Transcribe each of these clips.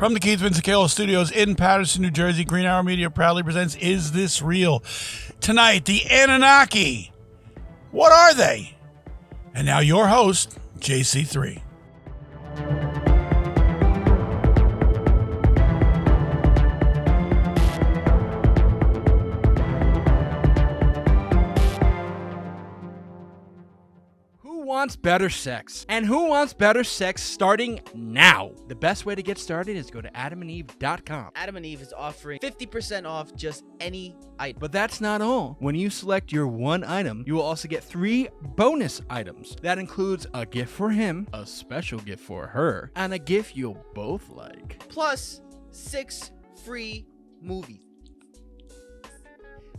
From the Keith Vincicalo Studios in Patterson, New Jersey, Green Arrow Media proudly presents Is This Real? Tonight, the Anunnaki. What are they? And now your host, JC3. Wants better sex? And who wants better sex starting now? The best way to get started is go to adamandeve.com. Adam and Eve is offering 50% off just any item. But that's not all. When you select your one item, you will also get 3 bonus items. That includes a gift for him, a special gift for her, and a gift you'll both like. Plus 6 free movies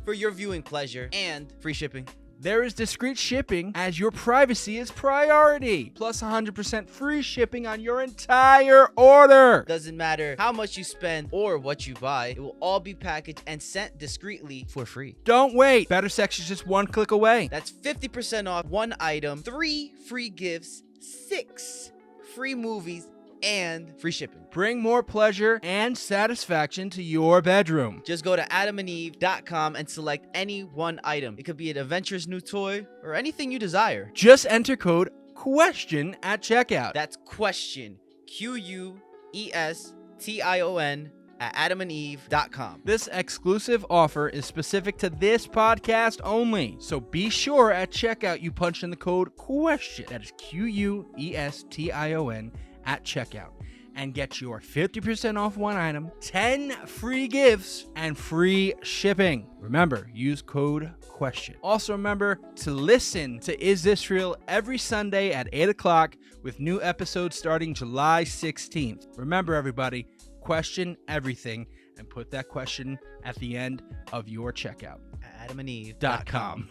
for your viewing pleasure and free shipping. There is discreet shipping as your privacy is priority. Plus 100% free shipping on your entire order. Doesn't matter how much you spend or what you buy, it will all be packaged and sent discreetly for free. Don't wait. Better sex is just one click away. That's 50% off one item, 3 free gifts, 6 free movies, and free shipping. Bring more pleasure and satisfaction to your bedroom. Just go to adamandeve.com and select any one item. It could be an adventurous new toy or anything you desire. Just enter code QUESTION at checkout. That's question, QUESTION at adamandeve.com. This exclusive offer is specific to this podcast only. So be sure at checkout you punch in the code QUESTION. That is QUESTION at checkout and get your 50% off one item, 10 free gifts, and free shipping. Remember, use code QUESTION. Also remember to listen to Is This Real every Sunday at 8 o'clock with new episodes starting July 16th. Remember, everybody, question everything and put that question at the end of your checkout. adamandeve.com.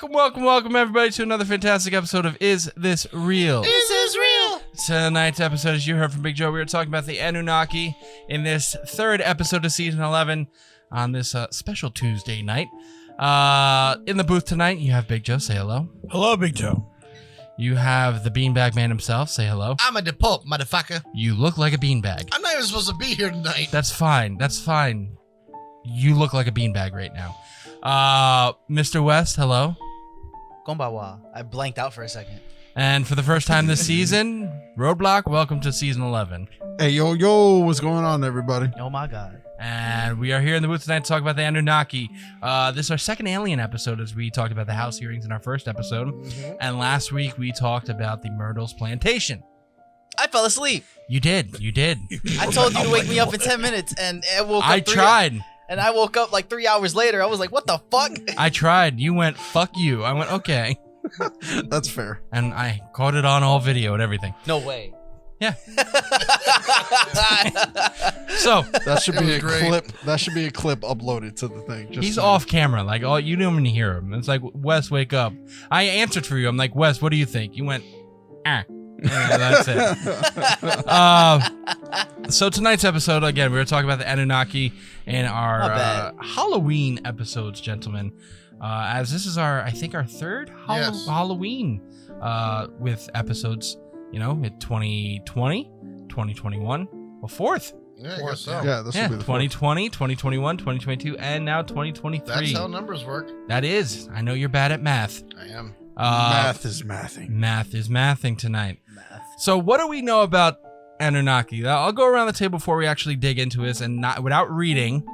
Welcome, everybody, to another fantastic episode of Is This Real? Is this real? Tonight's episode, as you heard from Big Joe, we were talking about the Anunnaki in this third episode of Season 11 on this special Tuesday night. In the booth tonight, you have Big Joe. Say hello. Hello, Big Joe. You have the Beanbag Man himself. Say hello. I'm a depulp, motherfucker. You look like a beanbag. I'm not even supposed to be here tonight. That's fine. You look like a beanbag right now. Mr. West, hello. Konbawa. I blanked out for a second. And for the first time this season, Roadblock, welcome to Season 11. Hey, yo, what's going on, everybody? Oh my God. And we are here in the booth tonight to talk about the Anunnaki. This is our second alien episode, as we talked about the house hearings in our first episode. Mm-hmm. And last week, we talked about the Myrtles plantation. I fell asleep. You did. I told you to wake me up in 10 minutes, and I woke up. I tried. And I woke up like 3 hours later. I was like, what the fuck? I tried. You went, fuck you. I went, okay. That's fair. And I caught it on all video and everything. No way. Yeah. So that should be a clip. That should be a clip uploaded to the thing. He's off camera. Like, oh, you don't even hear him. It's like, Wes, wake up. I answered for you. I'm like, Wes, what do you think? You went, ah. That's it. So tonight's episode, again, we were talking about the Anunnaki in our Halloween episodes, gentlemen. As this is our third Halloween with episodes, in 2020, 2021, well, fourth. Yeah, I guess so. Yeah, this will be the 2020, 2021, 2022, and now 2023. That's how numbers work. That is. I know you're bad at math. I am. Math is mathing. Math is mathing tonight. Math. So what do we know about Anunnaki? I'll go around the table before we actually dig into this, and not without reading.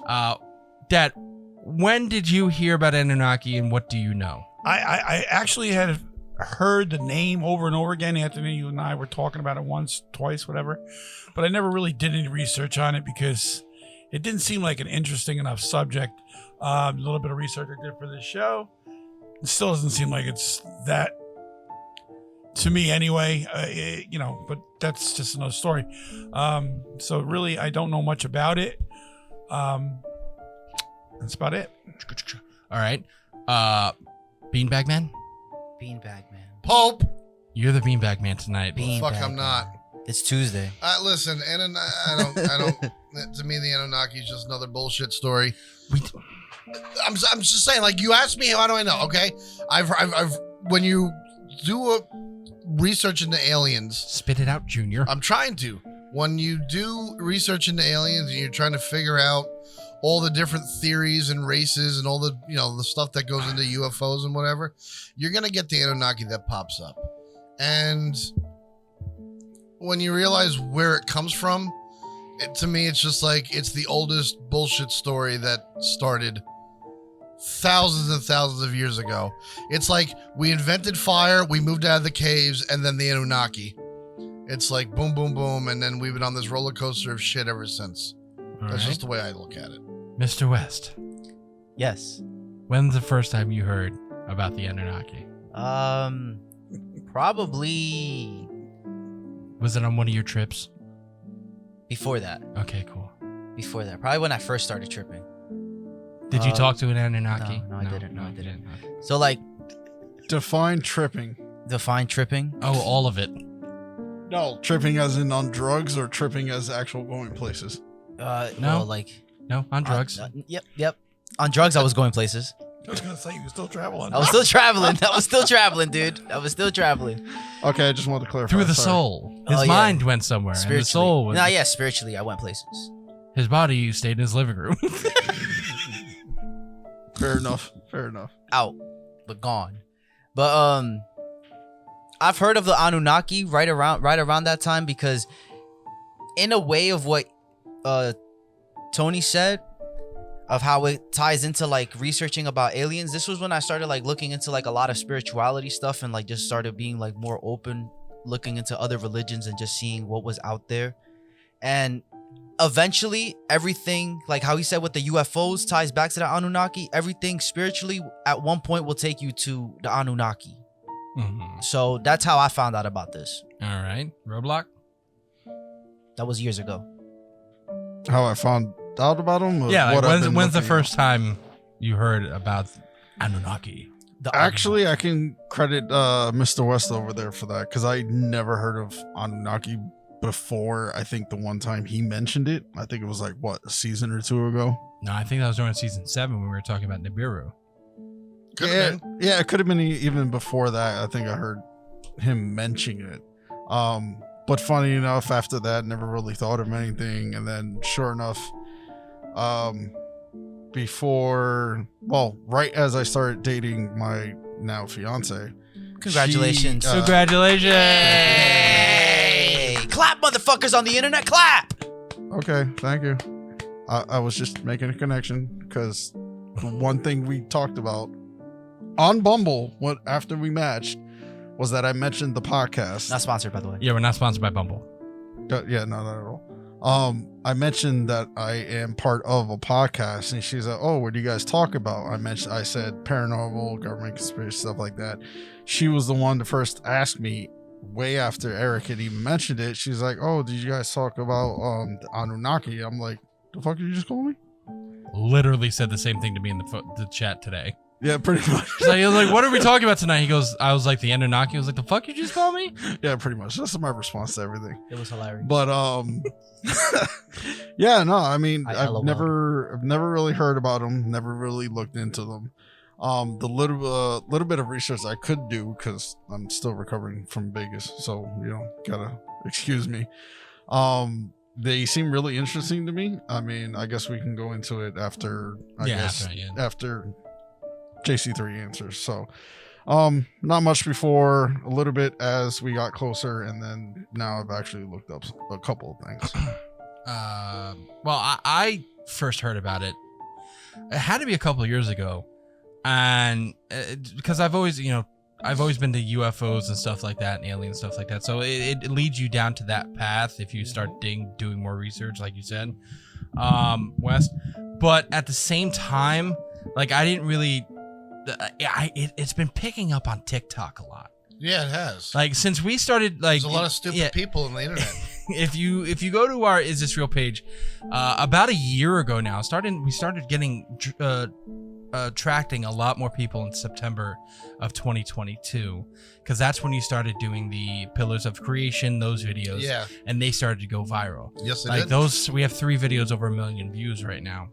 Dad, when did you hear about Anunnaki, and what do you know? I actually had heard the name over and over again. Anthony, you and I were talking about it once, twice, whatever. But I never really did any research on it because it didn't seem like an interesting enough subject. A little bit of research I did for this show. It still doesn't seem like it's that, to me anyway, but that's just another story. So really, I don't know much about it. That's about it. All right. Beanbag Man? Beanbag Man. Pope. You're the Beanbag Man tonight. Fuck, I'm not. It's Tuesday. Listen, I don't. To me, the Anunnaki is just another bullshit story. I'm just saying, like, you asked me, how do I know? Okay, I've when you do a research into aliens, Spit it out, Junior. I'm trying to. When you do research into aliens and you're trying to figure out all the different theories and races and all the, you know, the stuff that goes into UFOs and whatever, you're gonna get the Anunnaki that pops up. And when you realize where it comes from, to me, it's just like, it's the oldest bullshit story that started thousands and thousands of years ago. It's like we invented fire, we moved out of the caves, and then the Anunnaki. It's like boom, boom, boom, and then we've been on this roller coaster of shit ever since. That's just the way I look at it. Mr. West, Yes. when's the first time you heard about the Anunnaki? Probably Was it on one of your trips? before that. Okay, cool. Before that. Probably when I first started tripping. Did you talk to an Anunnaki? no, I didn't. No, I you didn't. Okay. So, like, Define tripping. define tripping. Oh, all of it. No, tripping as in on drugs or tripping as actual going places. No. Well, like, No, on drugs. Yep. On drugs, I was going places. I was gonna say you were still traveling. I was still traveling. I was still traveling, dude. I was still traveling. Okay, I just wanted to clarify. Through the Sorry. soul. His Oh, yeah. mind went somewhere. And the soul was. Nah, yeah, spiritually, I went places. His body stayed in his living room. Fair enough. Fair enough. Out, but gone. But I've heard of the Anunnaki right around that time, because in a way of what Tony said, of how it ties into like researching about aliens, this was when I started like looking into like a lot of spirituality stuff, and like just started being like more open, looking into other religions and just seeing what was out there. And eventually everything, like how he said with the UFOs, ties back to the Anunnaki. Everything spiritually at one point will take you to the Anunnaki. Mhm. So that's how I found out about this. All right. Roadblock? That was years ago. How I found out about them? Or Yeah. Like what I've been when's the looking first time you heard about Anunnaki? The Actually, I can credit Mr. West over there for that, because I never heard of Anunnaki before. I think the one time he mentioned it, I think it was like, what, a season or two ago? No, I think that was during season 7 when we were talking about Nibiru. Yeah, it could have been even before that. I think I heard him mention it. But funny enough, after that, never really thought of anything. And then sure enough, right as I started dating my now fiance. Congratulations. Congratulations. Hey! Clap, motherfuckers on the internet, clap! Okay, thank you. I was just making a connection, because the one thing we talked about on Bumble after we matched was that I mentioned the podcast. Not sponsored, by the way. Yeah, we're not sponsored by Bumble. Yeah, no, not at all. I mentioned that I am part of a podcast, and she's like, "Oh, what do you guys talk about?" I said paranormal, government conspiracy, stuff like that. She was the one to first ask me, way after Eric had even mentioned it. She's like, "Oh, did you guys talk about the Anunnaki?" I'm like, "The fuck did you just call me?" Literally said the same thing to me in the chat today. Yeah, pretty much. So he was like, "What are we talking about tonight?" He goes, "I was like the Anunnaki." I was like, "The fuck you just called me?" Yeah, pretty much. That's my response to everything. It was hilarious. But yeah, no, I mean, LOL. I've never really heard about them, never really looked into them. The little bit of research I could do, because I'm still recovering from Vegas, so gotta excuse me. They seem really interesting to me. I mean, I guess we can go into it after after JC3 answers. So not much before, a little bit as we got closer, and then now I've actually looked up a couple of things. Well, I first heard about it. It had to be a couple of years ago, and because I've always been to UFOs and stuff like that, and alien stuff like that. So it leads you down to that path if you start doing more research, like you said, West. But at the same time, like I didn't really. It's been picking up on TikTok a lot. Yeah, it has. Like since we started, like there's a lot of stupid people on the internet. If you go to our Is This Real page, about a year ago now, we started getting attracting a lot more people in September of 2022, because that's when you started doing the Pillars of Creation, those videos. Yeah. And they started to go viral. Yes, it like did. those, we have 3 videos over 1 million views right now.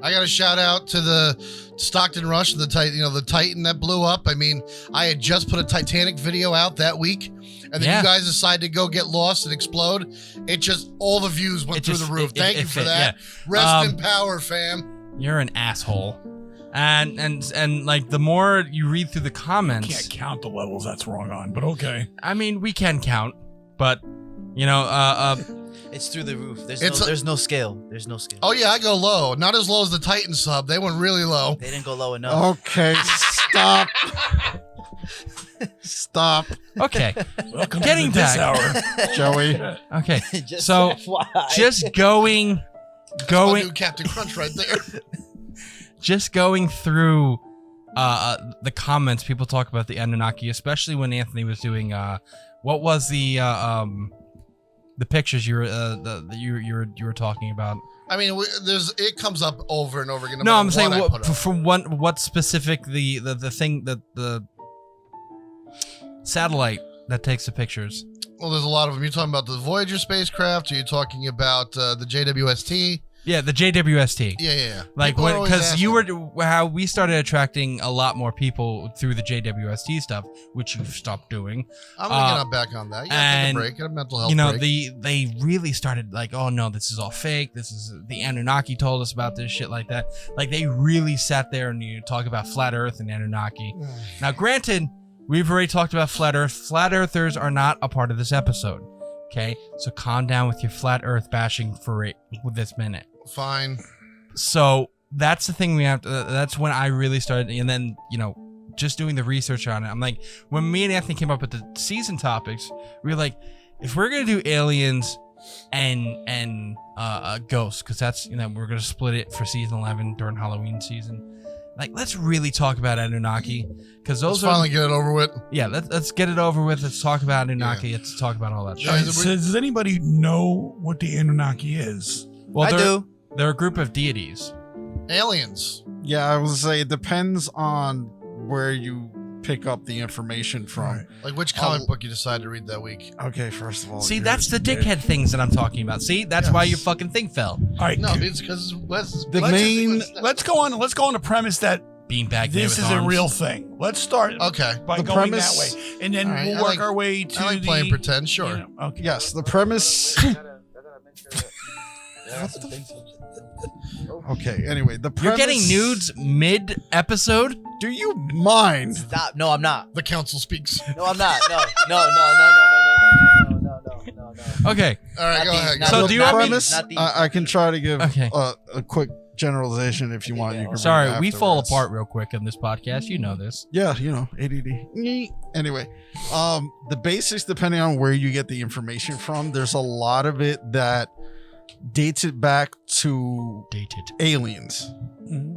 I got a shout out to the Stockton Rush, the Titan that blew up. I mean, I had just put a Titanic video out that week, and then you guys decided to go get lost and explode. It just, all the views went through the roof. Thank you for that. Yeah. Rest in power, fam. You're an asshole. And like the more you read through the comments, You can't count the levels that's wrong on, but okay. I mean, we can count, but it's through the roof. There's no scale. There's no scale. Oh yeah, I go low. Not as low as the Titan sub. They went really low. They didn't go low enough. Okay, stop. Stop. Okay. Welcome Getting to this back. hour. Joey. Okay. Just So FYI. just going My new Captain Crunch right there. just going through the comments, people talk about the Anunnaki, especially when Anthony was doing what was the pictures you were talking about. I mean, it comes up over and over again. No, I'm saying what specific the thing that the satellite that takes the pictures. Well, there's a lot of them. You're talking about the Voyager spacecraft, or you're talking about the JWST? Yeah, the JWST. Yeah. Like People are always because you asking. were how we started attracting a lot more people through the JWST stuff, which you've stopped doing. I'm gonna get back on that. You gotta take a break, get a mental health break. They really started like, oh no, this is all fake. This is the Anunnaki told us about this shit like that. Like they really sat there and you talk about flat Earth and Anunnaki. Now, granted, we've already talked about flat Earth. Flat Earthers are not a part of this episode. Okay, so calm down with your flat Earth bashing for this minute. Fine. So that's the thing we have to, that's when I really started, and then just doing the research on it, I'm like, when me and Anthony came up with the season topics, we were like, if we're gonna do aliens and ghosts, because that's we're gonna split it for season 11 during Halloween season, like let's really talk about Anunnaki, because those let's finally get it over with. Yeah, let's get it over with. Let's talk about Anunnaki. Let's talk about all that shit. So does anybody know what the Anunnaki is? Well, I do. They're a group of deities. Aliens. Yeah, I would say it depends on where you pick up the information from. Right. Like which comic book you decide to read that week. Okay, first of all. See, that's the dickhead things that I'm talking about. See, that's why your fucking thing fell. All right. No, it's because Wes. Let's go on the premise that Beanbag Man this with is arms. a real thing. Let's start by The going premise- that way, and then All right, we'll work our way to I like playing pretend. Sure. Okay. Yes, the premise. Okay, anyway, the premise. You're getting nudes mid-episode? Do you mind? Stop. No, I'm not. The council speaks. No, I'm not. No. Okay. All right, Not go the- ahead. not So the- do you not want the- me- Premise. not the- I can try to give Okay. a quick generalization if you want. You can Sorry, bring it we fall afterwards. apart real quick in this podcast. You know this. Yeah, ADD. Anyway, the basics, depending on where you get the information from, there's a lot of it that dates it back to aliens. Mhm.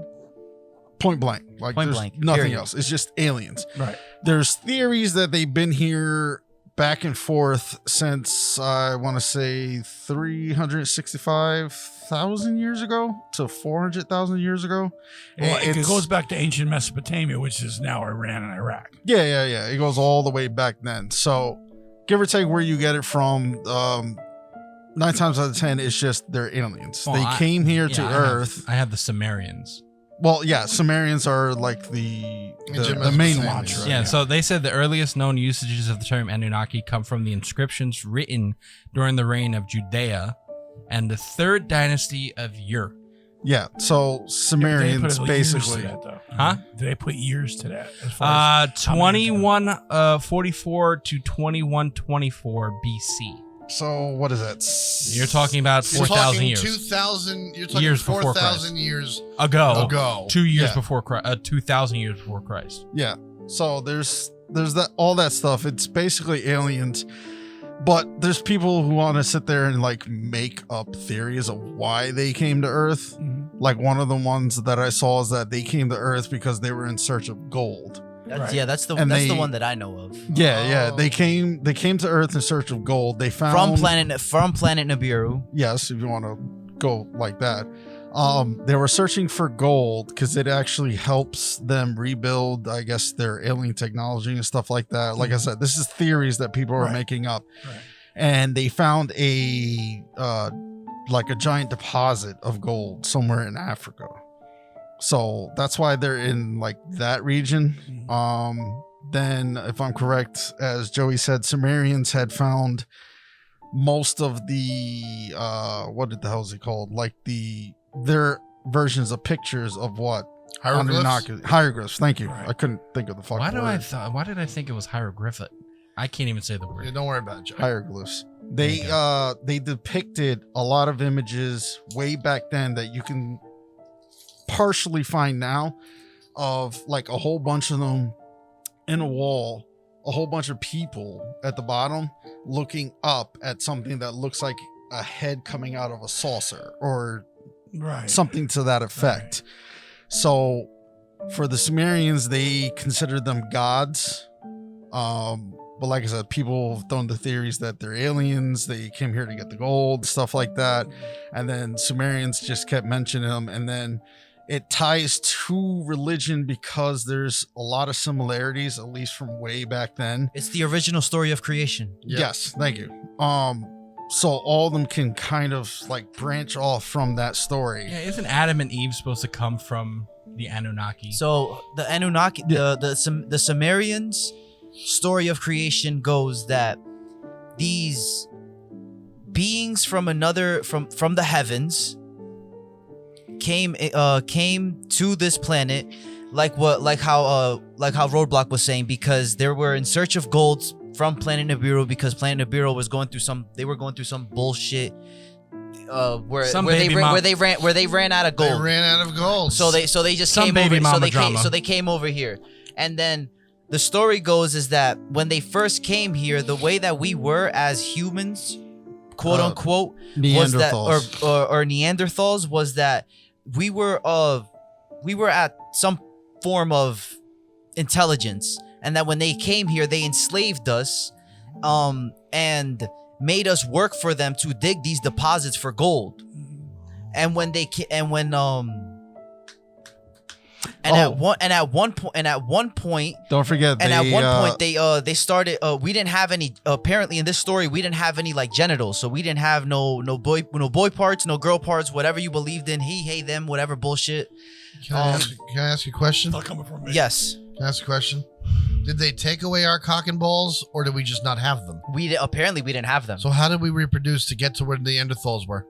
Point blank. Like Point there's blank, nothing period. else. It's just aliens. Right. There's theories that they've been here back and forth since I want to say 365,000 years ago to 400,000 years ago. Well, it It's- goes back to ancient Mesopotamia, which is now Iran and Iraq. Yeah. It goes all the way back then. So give or take where you get it from, 9 times out of 10, it's just they're aliens. Well, they came here to Yeah, Earth. I have the Sumerians. Well, yeah, Sumerians are like the Ancient main Mesopotamians. ones. Right. Yeah, so they said the earliest known usages of the term Anunnaki come from the inscriptions written during the reign of Judea and the 3rd dynasty of Ur. Yeah, so Did they Sumerians put years to basically. that, though? Huh? Did they put years to that? As far as how many years ago? 2144 to 2124 BC. So what is that? You're talking about You're 4,000 talking years 2,000. You're talking Years before 4,000 years ago. ago. 2 years Yeah. before Christ, 2,000 years before Christ. Yeah. So there's that all that stuff. It's basically aliens, but there's people who want to sit there and like make up theories of why they came to Earth. Mhm. Like one of the ones that I saw is that they came to Earth because they were in search of gold. Right. Yeah, that's the And that's the they- one that I know of. Yeah. Oh. They came to Earth in search of gold. They found From planet Nibiru. Yes, if you want to go like that. They were searching for gold because it actually helps them rebuild, I guess, their alien technology and stuff like that. Like I said, this is theories that people are Right. making up. Right. And they found a giant deposit of gold somewhere in Africa. So that's why they're in like that region. Then, if I'm correct, as Joey said, Sumerians had found most of the what the hell is it called? Like their versions of pictures of what hieroglyphs. Thank you. Right. I couldn't think of the fucking word. Why did I think it was hieroglyphic? I can't even say the word. Yeah, don't worry about it, Joe. Hieroglyphs. They depicted a lot of images way back then that you can partially find now, of like a whole bunch of them in a wall, a whole bunch of people at the bottom looking up at something that looks like a head coming out of a saucer or something to that effect. So for the Sumerians, they considered them gods. But like I said, people have thrown the theories that they're aliens. They came here to get the gold, stuff like that. And then Sumerians just kept mentioning them. And then it ties to religion because there's a lot of similarities, at least from way back then. It's the original story of creation. Yep. Yes, thank you. So all of them can kind of like branch off from that story. Yeah, isn't Adam and Eve supposed to come from the Anunnaki? So the Anunnaki, the Sumerians' story of creation goes that these beings from the heavens came to this planet, like how Roadblock was saying, because they were in search of gold from Planet Nibiru, because Planet Nibiru was going through some bullshit where they ran out of gold. They ran out of gold. So they just Some came baby over. mama So they came over here, and then the story goes is that when they first came here, the way that we were as humans, quote unquote, was that, or Neanderthals, was that we were at some form of intelligence, and that when they came here, they enslaved us, and made us work for them to dig these deposits for gold. And when at one point, don't forget. They started. We didn't have any. Apparently, in this story, we didn't have any like genitals. So we didn't have no boy parts, no girl parts. Whatever you believed in, he, hey, them, whatever bullshit. Can I ask you a question? Not coming from me. Yes. Can I ask a question? Did they take away our cock and balls, or did we just not have them? Apparently we didn't have them. So how did we reproduce to get to where the Neanderthals were?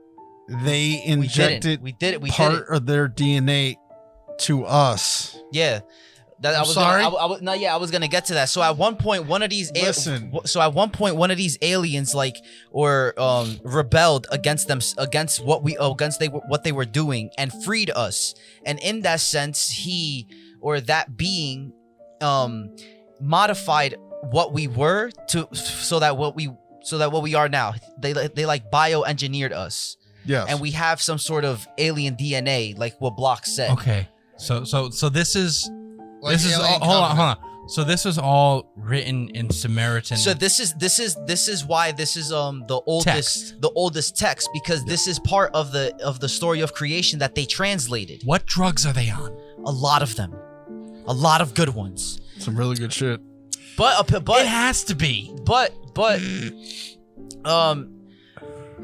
They injected we did it. part of their DNA to us. Yeah. I was gonna get to that. So at one point, one of these aliens like rebelled against them, against what they were doing, and freed us. And in that sense, that being modified what we were so that what we are now. They like bioengineered us. Yes. And we have some sort of alien DNA, like what Block said. Okay. So this is Like this is all, hold on. So this was all written in Samaritan. So this is why this is the oldest text, because this is part of the story of creation that they translated. What drugs are they on? A lot of them, a lot of good ones. Some really good shit. But it has to be. But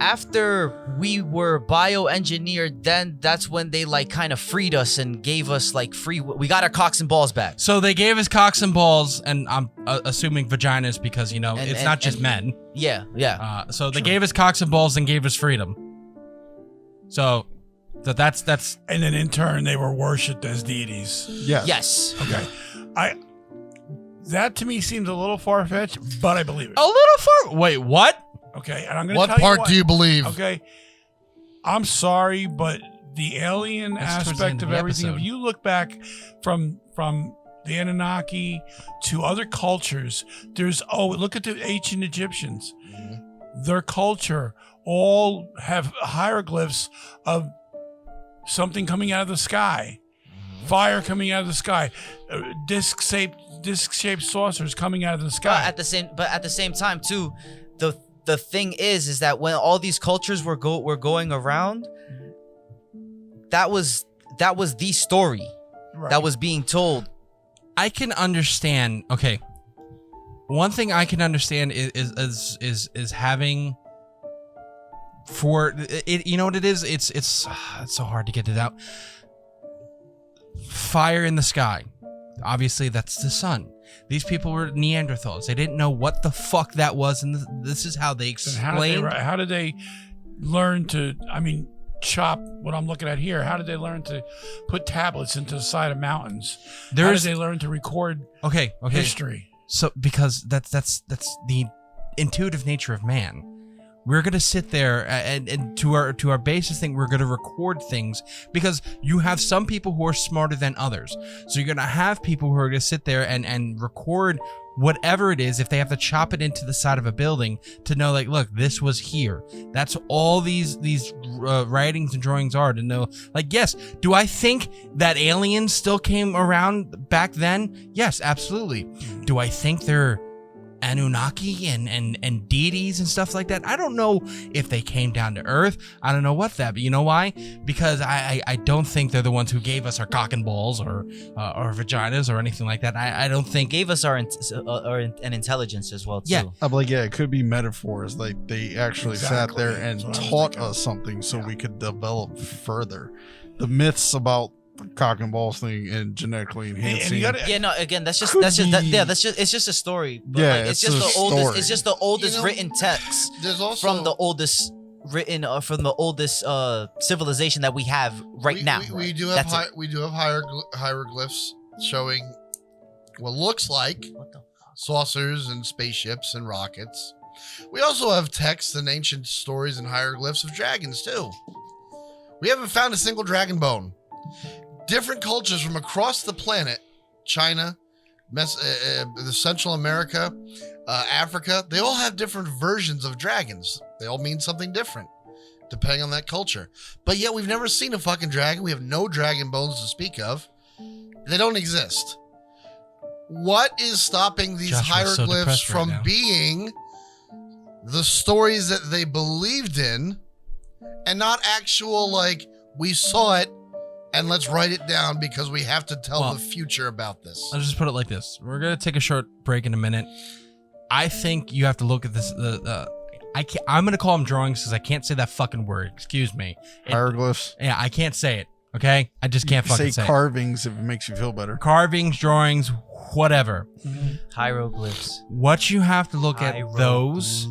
after we were bioengineered, then that's when they like kind of freed us and gave us like we got our cocks and balls back. So they gave us cocks and balls, and I'm assuming vaginas, because it's not just men. Yeah. So they gave us cocks and balls and gave us freedom. So that's And then in turn, they were worshipped as deities. Yes. Okay. That to me seems a little far-fetched, but I believe it. a little far. Wait, what? Okay, and I'm going to What tell you part do you believe? Okay, I'm sorry, but the alien That's towards the aspect end of of the everything, episode. if you look back from the Anunnaki to other cultures, look at the ancient Egyptians. Their culture all have hieroglyphs of something coming out of the sky, fire coming out of the sky, disc-shaped saucers coming out of the sky. But at the same time too, the thing is that when all these cultures were going around, that was the story that was being told. I can understand. Okay, one thing I can understand is having for it. You know what it is? It's so hard to get it out. fire in the sky. Obviously, that's the sun. These people were Neanderthals. They didn't know what the fuck that was, and this is how they explained. How did they learn to? I mean, chop what I'm looking at here. How did they learn to put tablets into the side of mountains? How did they learn to record history? So because that's the intuitive nature of man. We're gonna sit there and to our basis thing, we're gonna record things because you have some people who are smarter than others. So you're gonna have people who are gonna sit there and record whatever it is, if they have to chop it into the side of a building to know, like, look, this was here. That's all these writings and drawings are, to know, like, yes, do I think that aliens still came around back then? Yes, absolutely. Do I think they're Anunnaki and deities and stuff like that? I don't know if they came down to Earth. I don't know what that, but you know why? Because I don't think they're the ones who gave us our cock and balls or vaginas or anything like that. I don't think gave us an intelligence as well too. Yeah. I'm like, yeah, it could be metaphors. Like they actually sat there and taught us something so we could develop further. The myths about cock and balls thing and genetically enhancing. It's just a story. But it's just the oldest. Story. It's just the oldest written text from the oldest written from the oldest civilization that we have now. We do have hieroglyphs showing what looks like saucers and spaceships and rockets. We also have texts and ancient stories and hieroglyphs of dragons too. We haven't found a single dragon bone. Different cultures from across the planet, China, the Central America, Africa, they all have different versions of dragons. They all mean something different, depending on that culture. But yet we've never seen a fucking dragon. We have no dragon bones to speak of. They don't exist. What is stopping these hieroglyphs from being the stories that they believed in and not actual, like, we saw it and let's write it down because we have to tell the future about this? I'll just put it like this. We're going to take a short break in a minute. I think you have to look at this. I'm going to call them drawings because I can't say that fucking word. Excuse me. Hieroglyphs. Yeah, I can't say it. Okay? I just can't fucking say carvings if it makes you feel better. Carvings, drawings, whatever. Hieroglyphs. What you have to look at those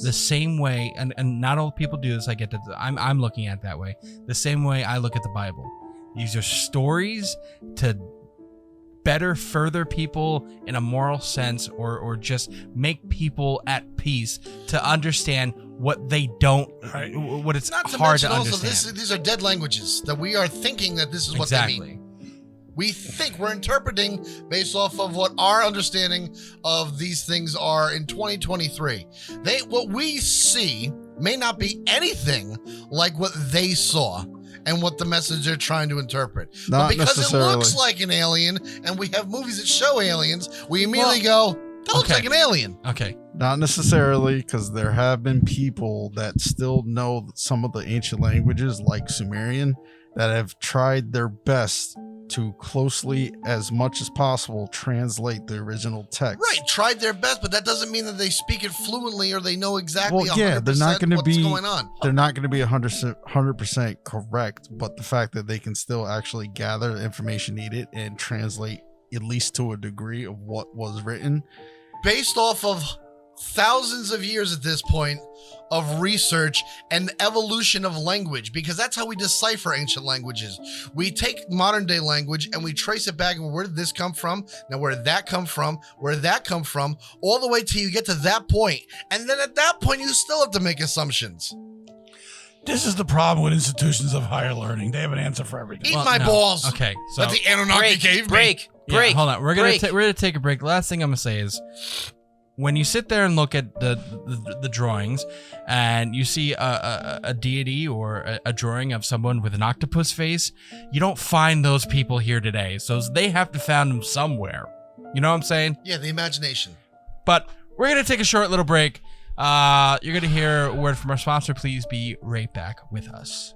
the same way, and not all people do this. I get that. I'm looking at it that way. The same way I look at the Bible. These are stories to better further people in a moral sense, or just make people at peace to understand what they don't, what it's not hard to understand. Also, these are dead languages that we are thinking that this is what they mean. We think we're interpreting based off of what our understanding of these things are in 2023. What we see may not be anything like what they saw and what the message they're trying to interpret. Not but because necessarily. it looks like an alien and we have movies that show aliens, we immediately go, that looks like an alien. Okay. Not necessarily, because there have been people that still know some of the ancient languages, like Sumerian, that have tried their best to closely, as much as possible, translate the original text. Right, tried their best, but that doesn't mean that they speak it fluently or they know exactly 100% they're not going to be going on. They're not going to be 100% correct, but the fact that they can still actually gather the information needed and translate at least to a degree of what was written. Based off of thousands of years at this point of research and evolution of language, because that's how we decipher ancient languages. We take modern day language and we trace it back, and where did this come from? Now, where did that come from? Where did that come from? All the way till you get to that point. And then at that point, you still have to make assumptions. This is the problem with institutions of higher learning. They have an answer for everything. Eat my balls. Okay, so that the Anunnaki gave me. Break. Hold on. We're gonna take a break. The last thing I'm gonna say is, when you sit there and look at the drawings, and you see a deity or a drawing of someone with an octopus face, you don't find those people here today. So they have to find them somewhere. You know what I'm saying? Yeah, the imagination. But we're gonna take a short little break. You're gonna hear a word from our sponsor. Please be right back with us.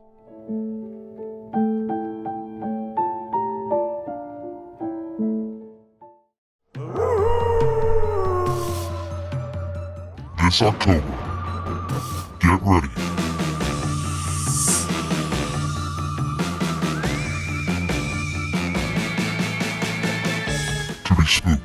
This October, get ready. spooked.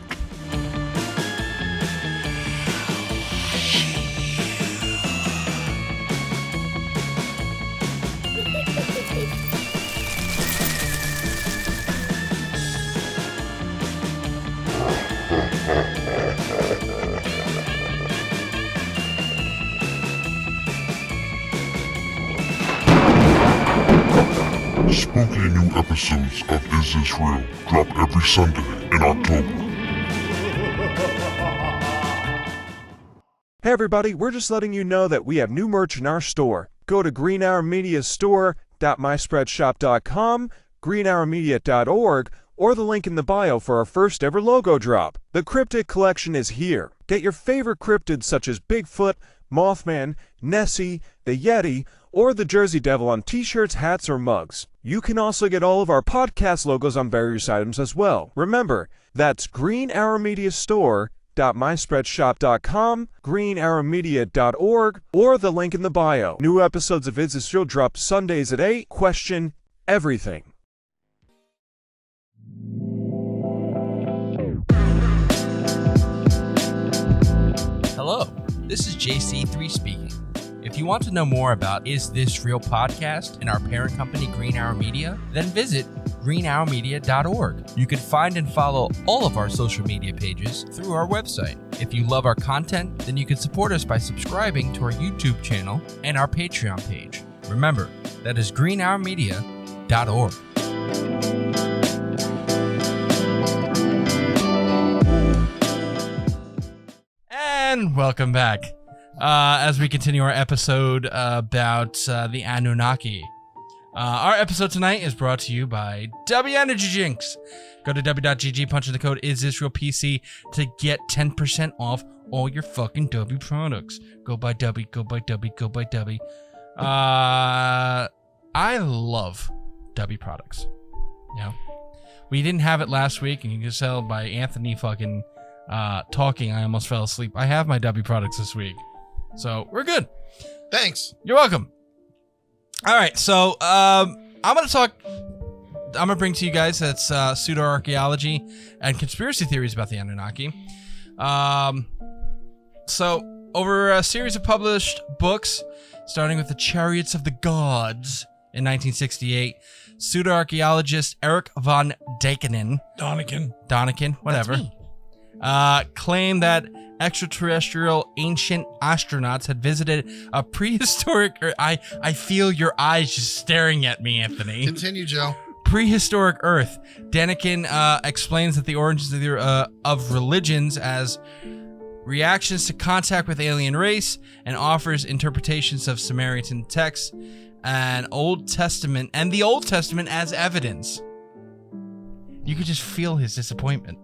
Spooky new episodes of Is This Real drop every Sunday in October. Hey everybody, we're just letting you know that we have new merch in our store. Go to greenhourmediastore.myspreadshop.com, greenhourmedia.org, or the link in the bio for our first ever logo drop. The cryptid collection is here. Get your favorite cryptids such as Bigfoot, Mothman, Nessie, the Yeti, or the Jersey Devil on t-shirts, hats, or mugs. You can also get all of our podcast logos on various items as well. Remember, that's greenhourmediastore.myspreadshop.com, greenhourmedia.org, or the link in the bio. New episodes of Is This Real drop Sundays at 8. Question everything. Hello, this is JC3 speaking. If you want to know more about Is This Real podcast and our parent company Green Hour Media, then visit greenhourmedia.org. You can find and follow all of our social media pages through our website. If you love our content, then you can support us by subscribing to our YouTube channel and our Patreon page. Remember, that is greenhourmedia.org. And welcome back. As we continue our episode about the Anunnaki. Our episode tonight is brought to you by W Energy Jinx. Go to w.gg, punch in the code IsThisRealPC to get 10% off all your fucking W products. Go buy W, go buy W, go buy W. I love W products. You know, we didn't have it last week, and you can tell by Anthony fucking talking, I almost fell asleep. I have my W products this week. So we're good. Thanks. You're welcome. All right, so I'm gonna bring to you guys that's pseudo-archaeology and conspiracy theories about the Anunnaki. So over a series of published books, starting with the Chariots of the Gods in 1968, pseudo-archaeologist Eric von Daniken, whatever, claimed that extraterrestrial ancient astronauts had visited a prehistoric... I feel your eyes just staring at me, Anthony. Continue, Joe. Prehistoric Earth. Daniken explains that the origins of religions as reactions to contact with alien race, and offers interpretations of Sumerian texts and the Old Testament as evidence. You could just feel his disappointment.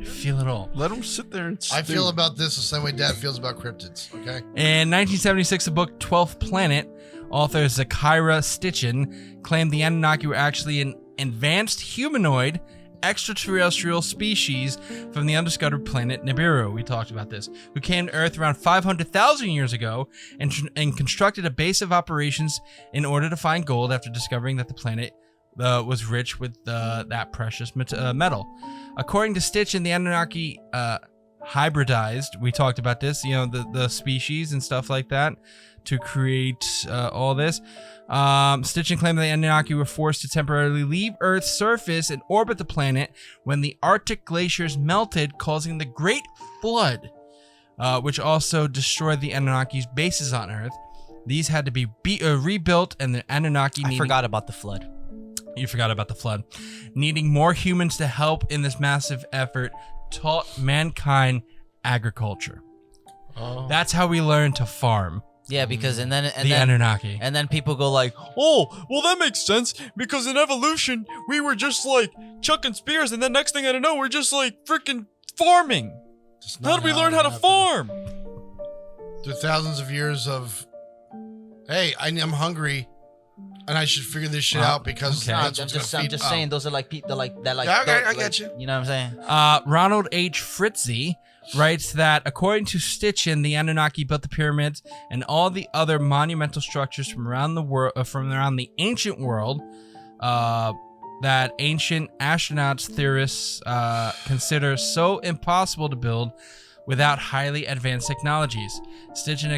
Feel it all. Let him sit there and I feel about this the same way Dad feels about cryptids, okay? In 1976, the book 12th Planet, author Zachariah Stitchin claimed the Anunnaki were actually an advanced humanoid extraterrestrial species from the undiscovered planet Nibiru. We talked about this. Who came to Earth around 500,000 years ago and constructed a base of operations in order to find gold after discovering that the planet was rich with that precious metal. According to Stitchin, the Anunnaki hybridized. We talked about this, the species and stuff like that to create all this. Stitchin claimed that the Anunnaki were forced to temporarily leave Earth's surface and orbit the planet when the Arctic glaciers melted, causing the Great Flood, which also destroyed the Anunnaki's bases on Earth. These had to be rebuilt, and the Anunnaki I forgot about the flood. You forgot about the flood. Needing more humans to help in this massive effort taught mankind agriculture. Oh. That's how we learned to farm. Yeah, because and then Anunnaki. And then people go like, "Oh, well that makes sense because in evolution we were just like chucking spears, and then next thing I don't know we're just like freaking farming. How did we learn how to farm?" Through thousands of years of, hey, I'm hungry. And I should figure this shit out because that's what's I'm just saying those are like people like that. Like, okay, I get you. You know what I'm saying? Ronald H. Fritzie writes that according to Stitchin, the Anunnaki built the pyramids and all the other monumental structures from around the world, from around the ancient world, that ancient astronauts theorists consider so impossible to build without highly advanced technologies. Stitchin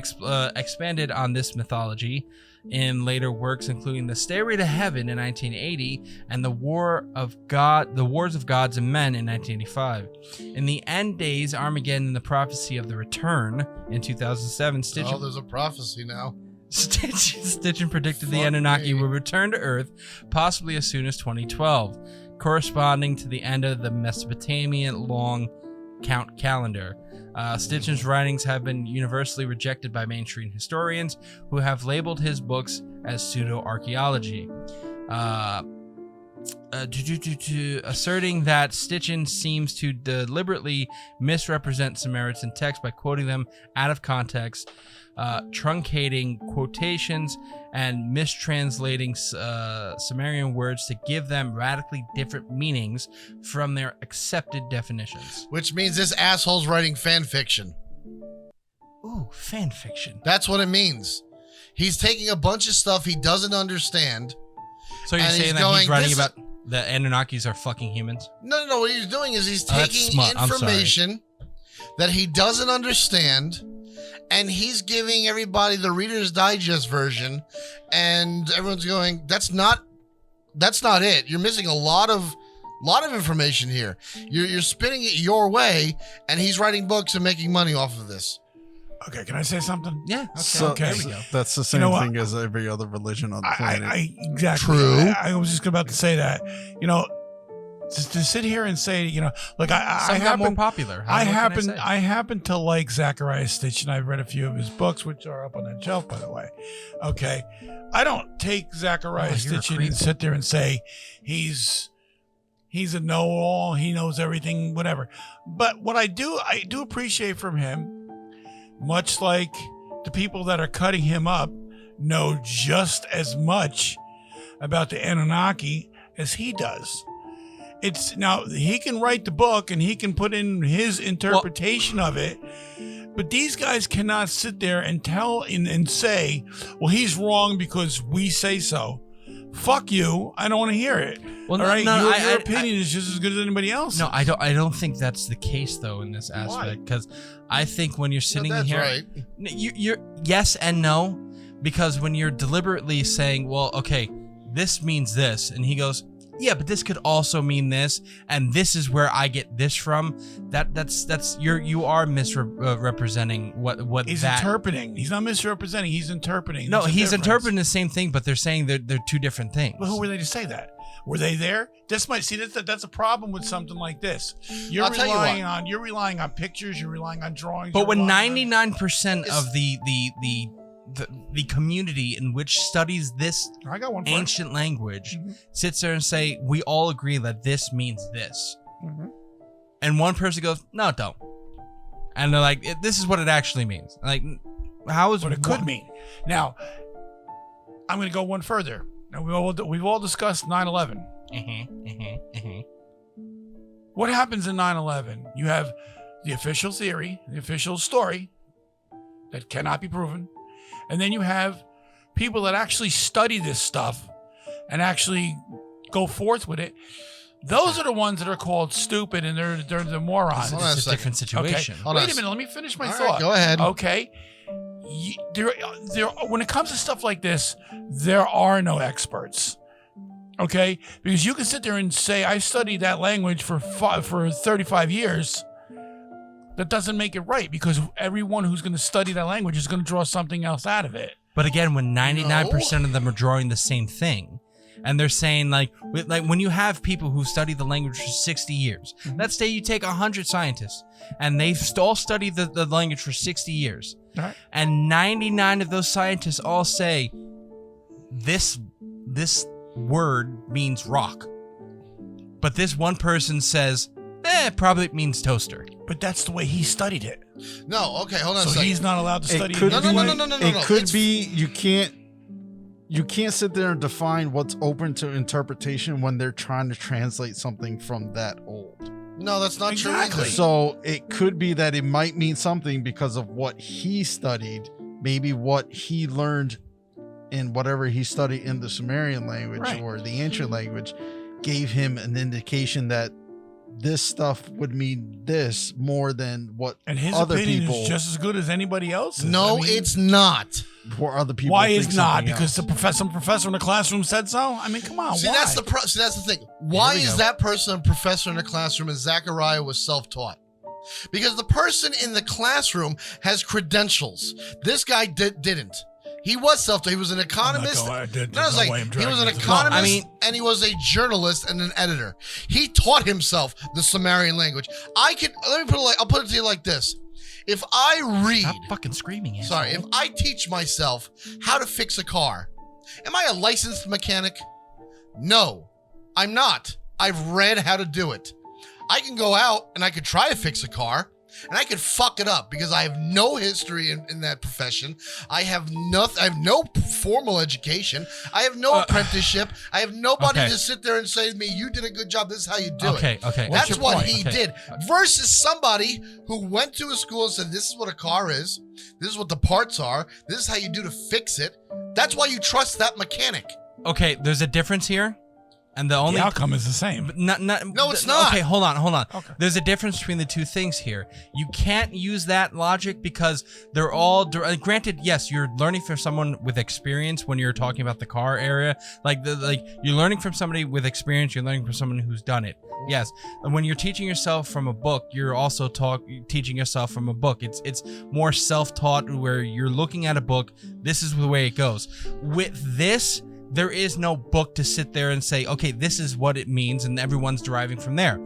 expanded on this mythology in later works, including The Stairway to Heaven in 1980 and The Wars of Gods and Men in 1985. In The End Days, Armageddon, and the Prophecy of the Return in 2007, Stitchin... Oh, there's a prophecy now. Stitchin predicted the Anunnaki would return to Earth possibly as soon as 2012, corresponding to the end of the Mesopotamian long count calendar. Stitchin's writings have been universally rejected by mainstream historians who have labeled his books as pseudo-archaeology. Asserting that Stitchin seems to deliberately misrepresent Samaritan texts by quoting them out of context, truncating quotations, and mistranslating Sumerian words to give them radically different meanings from their accepted definitions. Which means this asshole's writing fan fiction. Ooh, fan fiction. That's what it means. He's taking a bunch of stuff he doesn't understand. So you're and saying he's that going, he's writing "This about the Anunnakis are fucking humans? No. What he's doing is he's that's taking smut. I'm sorry. information that he doesn't understand, and he's giving everybody the Reader's Digest version, and everyone's going, that's not it. You're missing a lot of information here. You're spinning it your way, and he's writing books and making money off of this. Okay, can I say something? Yeah. Okay. So, Okay. There we go. That's the same You know what? thing as every other religion on the planet. Exactly. True. I was just about to say that. To sit here and say, look, I Some got happen more popular. I What can say? happen to like Zachariah Stitchin. I've read a few of his books, which are up on that shelf, by the way. Okay, I don't take Zachariah you're a Stitchin creep. and sit there and say he's a know-all, he knows everything, whatever. But what I do appreciate from him, much like the people that are cutting him up know just as much about the Anunnaki as he does. It's now he can write the book and he can put in his interpretation of it, but these guys cannot sit there and tell and say, well, he's wrong because we say so. Fuck you. I don't want to hear it. Well, all right, no, your opinion is just as good as anybody else. No, I don't think that's the case though in this aspect, because I think when you're sitting that's here, right. you're yes and no, because when you're deliberately saying, well, okay, this means this, and he goes, yeah, but this could also mean this, and this is where I get this from. You are misrepresenting what he's that. interpreting. He's not misrepresenting. He's interpreting. No, There's a he's difference. interpreting the same thing, but they're saying they're two different things. Well, who were they to say that? Were they there? That's a problem with something like this. I'll tell you what. You're relying on pictures. You're relying on drawings. But you're when relying on- 99% of the community in which studies this I got one for you. ancient language Mhm. sits there and say, we all agree that this means this, Mhm. and one person goes, no, it don't, and they're like, this is what it actually means. Like, how is what it could mean. Now, I'm going to go one further. Now we've all discussed 9/11. What happens in 9/11? You have the official theory, the official story that cannot be proven, and then you have people that actually study this stuff and actually go forth with it. Those are the ones that are called stupid, and they're the morons. Hold on a It's a second. different situation. Hold Wait on. a minute. Let me finish my All right, thought. go ahead. Okay. When it comes to stuff like this, there are no experts. Okay, because you can sit there and say, "I studied that language for 35 years." That doesn't make it right, because everyone who's going to study that language is going to draw something else out of it. But again, when 99% of them are drawing the same thing, and they're saying like when you have people who study the language for 60 years, let's say you take 100 scientists and they've all studied the language for 60 years, Right. and 99 of those scientists all say this word means rock, but this one person says, it probably means toaster. But that's the way he studied it. No, okay, hold on a So second. he's not allowed to study It could it. No, be, no, no, no, no, no, It no. could It's- be you can't sit there and define what's open to interpretation when they're trying to translate something from that old. No, that's not Exactly. true either. So it could be that it might mean something because of what he studied, maybe what he learned in whatever he studied in the Sumerian language Right. or the ancient language. gave him an indication that this stuff would mean this more than what And his other opinion people is just as good as anybody else's. No, I mean, it's not. for other people. Why think is not? something Because else. some professor in the classroom said so? I mean, come on. See, why? that's the thing. Why Here we is go. that person a professor in the classroom and Zachariah was self-taught? Because the person in the classroom has credentials. This guy didn't. He was self-taught. He was an economist. He was an economist, and he was a journalist and an editor. He taught himself the Sumerian language. I'll put it to you like this. If I read, Stop fucking screaming. sorry, if asshole. I teach myself how to fix a car, am I a licensed mechanic? No, I'm not. I've read how to do it. I can go out and I could try to fix a car, and I could fuck it up because I have no history in that profession. I have nothing. I have no formal education. I have no apprenticeship. I have nobody Okay. to sit there and say to me, "You did a good job. This is how you do it." Okay. That's your what point? he Okay. did. Versus somebody who went to a school and said, "This is what a car is. This is what the parts are. This is how you do to fix it." That's why you trust that mechanic. Okay, there's a difference here, and the only The outcome is the same. No, it's not. Okay, hold on. Okay. There's a difference between the two things here. You can't use that logic because they're all granted. Yes, you're learning from someone with experience when you're talking about the car area. Like you're learning from somebody with experience. You're learning from someone who's done it. Yes, and when you're teaching yourself from a book, you're also teaching yourself from a book. It's more self-taught where you're looking at a book. This is the way it goes. With this, there is no book to sit there and say, okay, this is what it means, and everyone's deriving from there.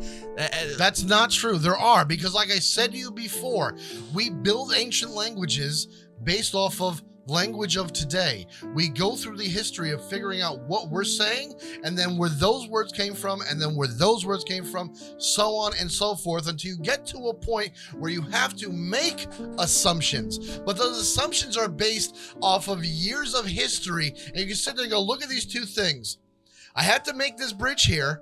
That's not true. There are, because like I said to you before, we build ancient languages based off of language of today. We go through the history of figuring out what we're saying, and then where those words came from, and then where those words came from, so on and so forth, until you get to a point where you have to make assumptions. But those assumptions are based off of years of history, and you can sit there and go, look at these two things. I had to make this bridge here,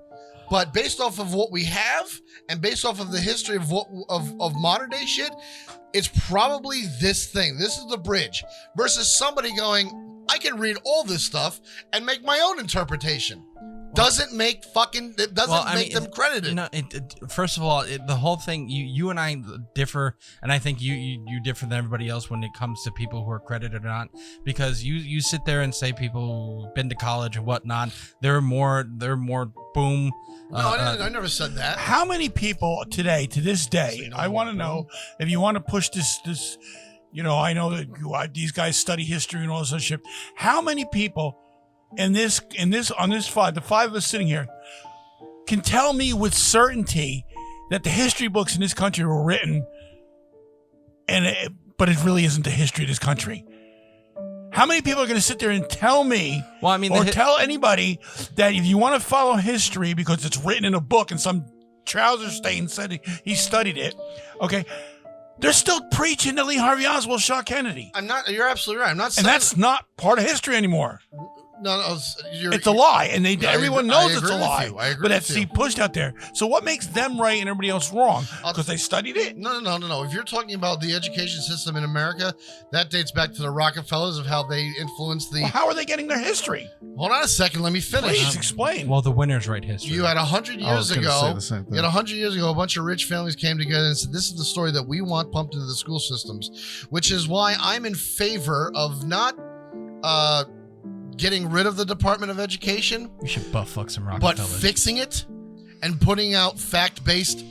but based off of what we have and based off of the history of of modern day shit, it's probably this thing. This is the bridge. Versus somebody going, I can read all this stuff and make my own interpretation. Doesn't make them credited. No, first of all, the whole thing, you and I differ, and I think you differ than everybody else when it comes to people who are credited or not, because you sit there and say people who've been to college and whatnot, they're more boom. No, I never said that. How many people today, to this day, I want to know, if you want to push this, I know that these guys study history and all this other shit. How many people on this five, the five of us sitting here, can tell me with certainty that the history books in this country were written, but it really isn't the history of this country? How many people are going to sit there and tell me, or tell anybody that if you want to follow history because it's written in a book and some trouser stain said he studied it, okay, they're still preaching that Lee Harvey Oswald shot Kennedy. You're absolutely right. I'm not saying. And that's not part of history anymore. No, it's a lie, and everyone knows it's a lie. I agree but that's pushed out there. So what makes them right and everybody else wrong? Because they studied it? No. If you're talking about the education system in America, that dates back to the Rockefellers of how they influenced the. Well, how are they getting their history? Hold on a second. Let me finish. Please explain. Well, the winners write history. You had 100 I was years gonna ago. say the same thing. You had 100 years ago, a bunch of rich families came together and said, "This is the story that we want pumped into the school systems," which is why I'm in favor of not getting rid of the Department of Education. You should butt fuck some But Rockefellers. fixing it and putting out fact-based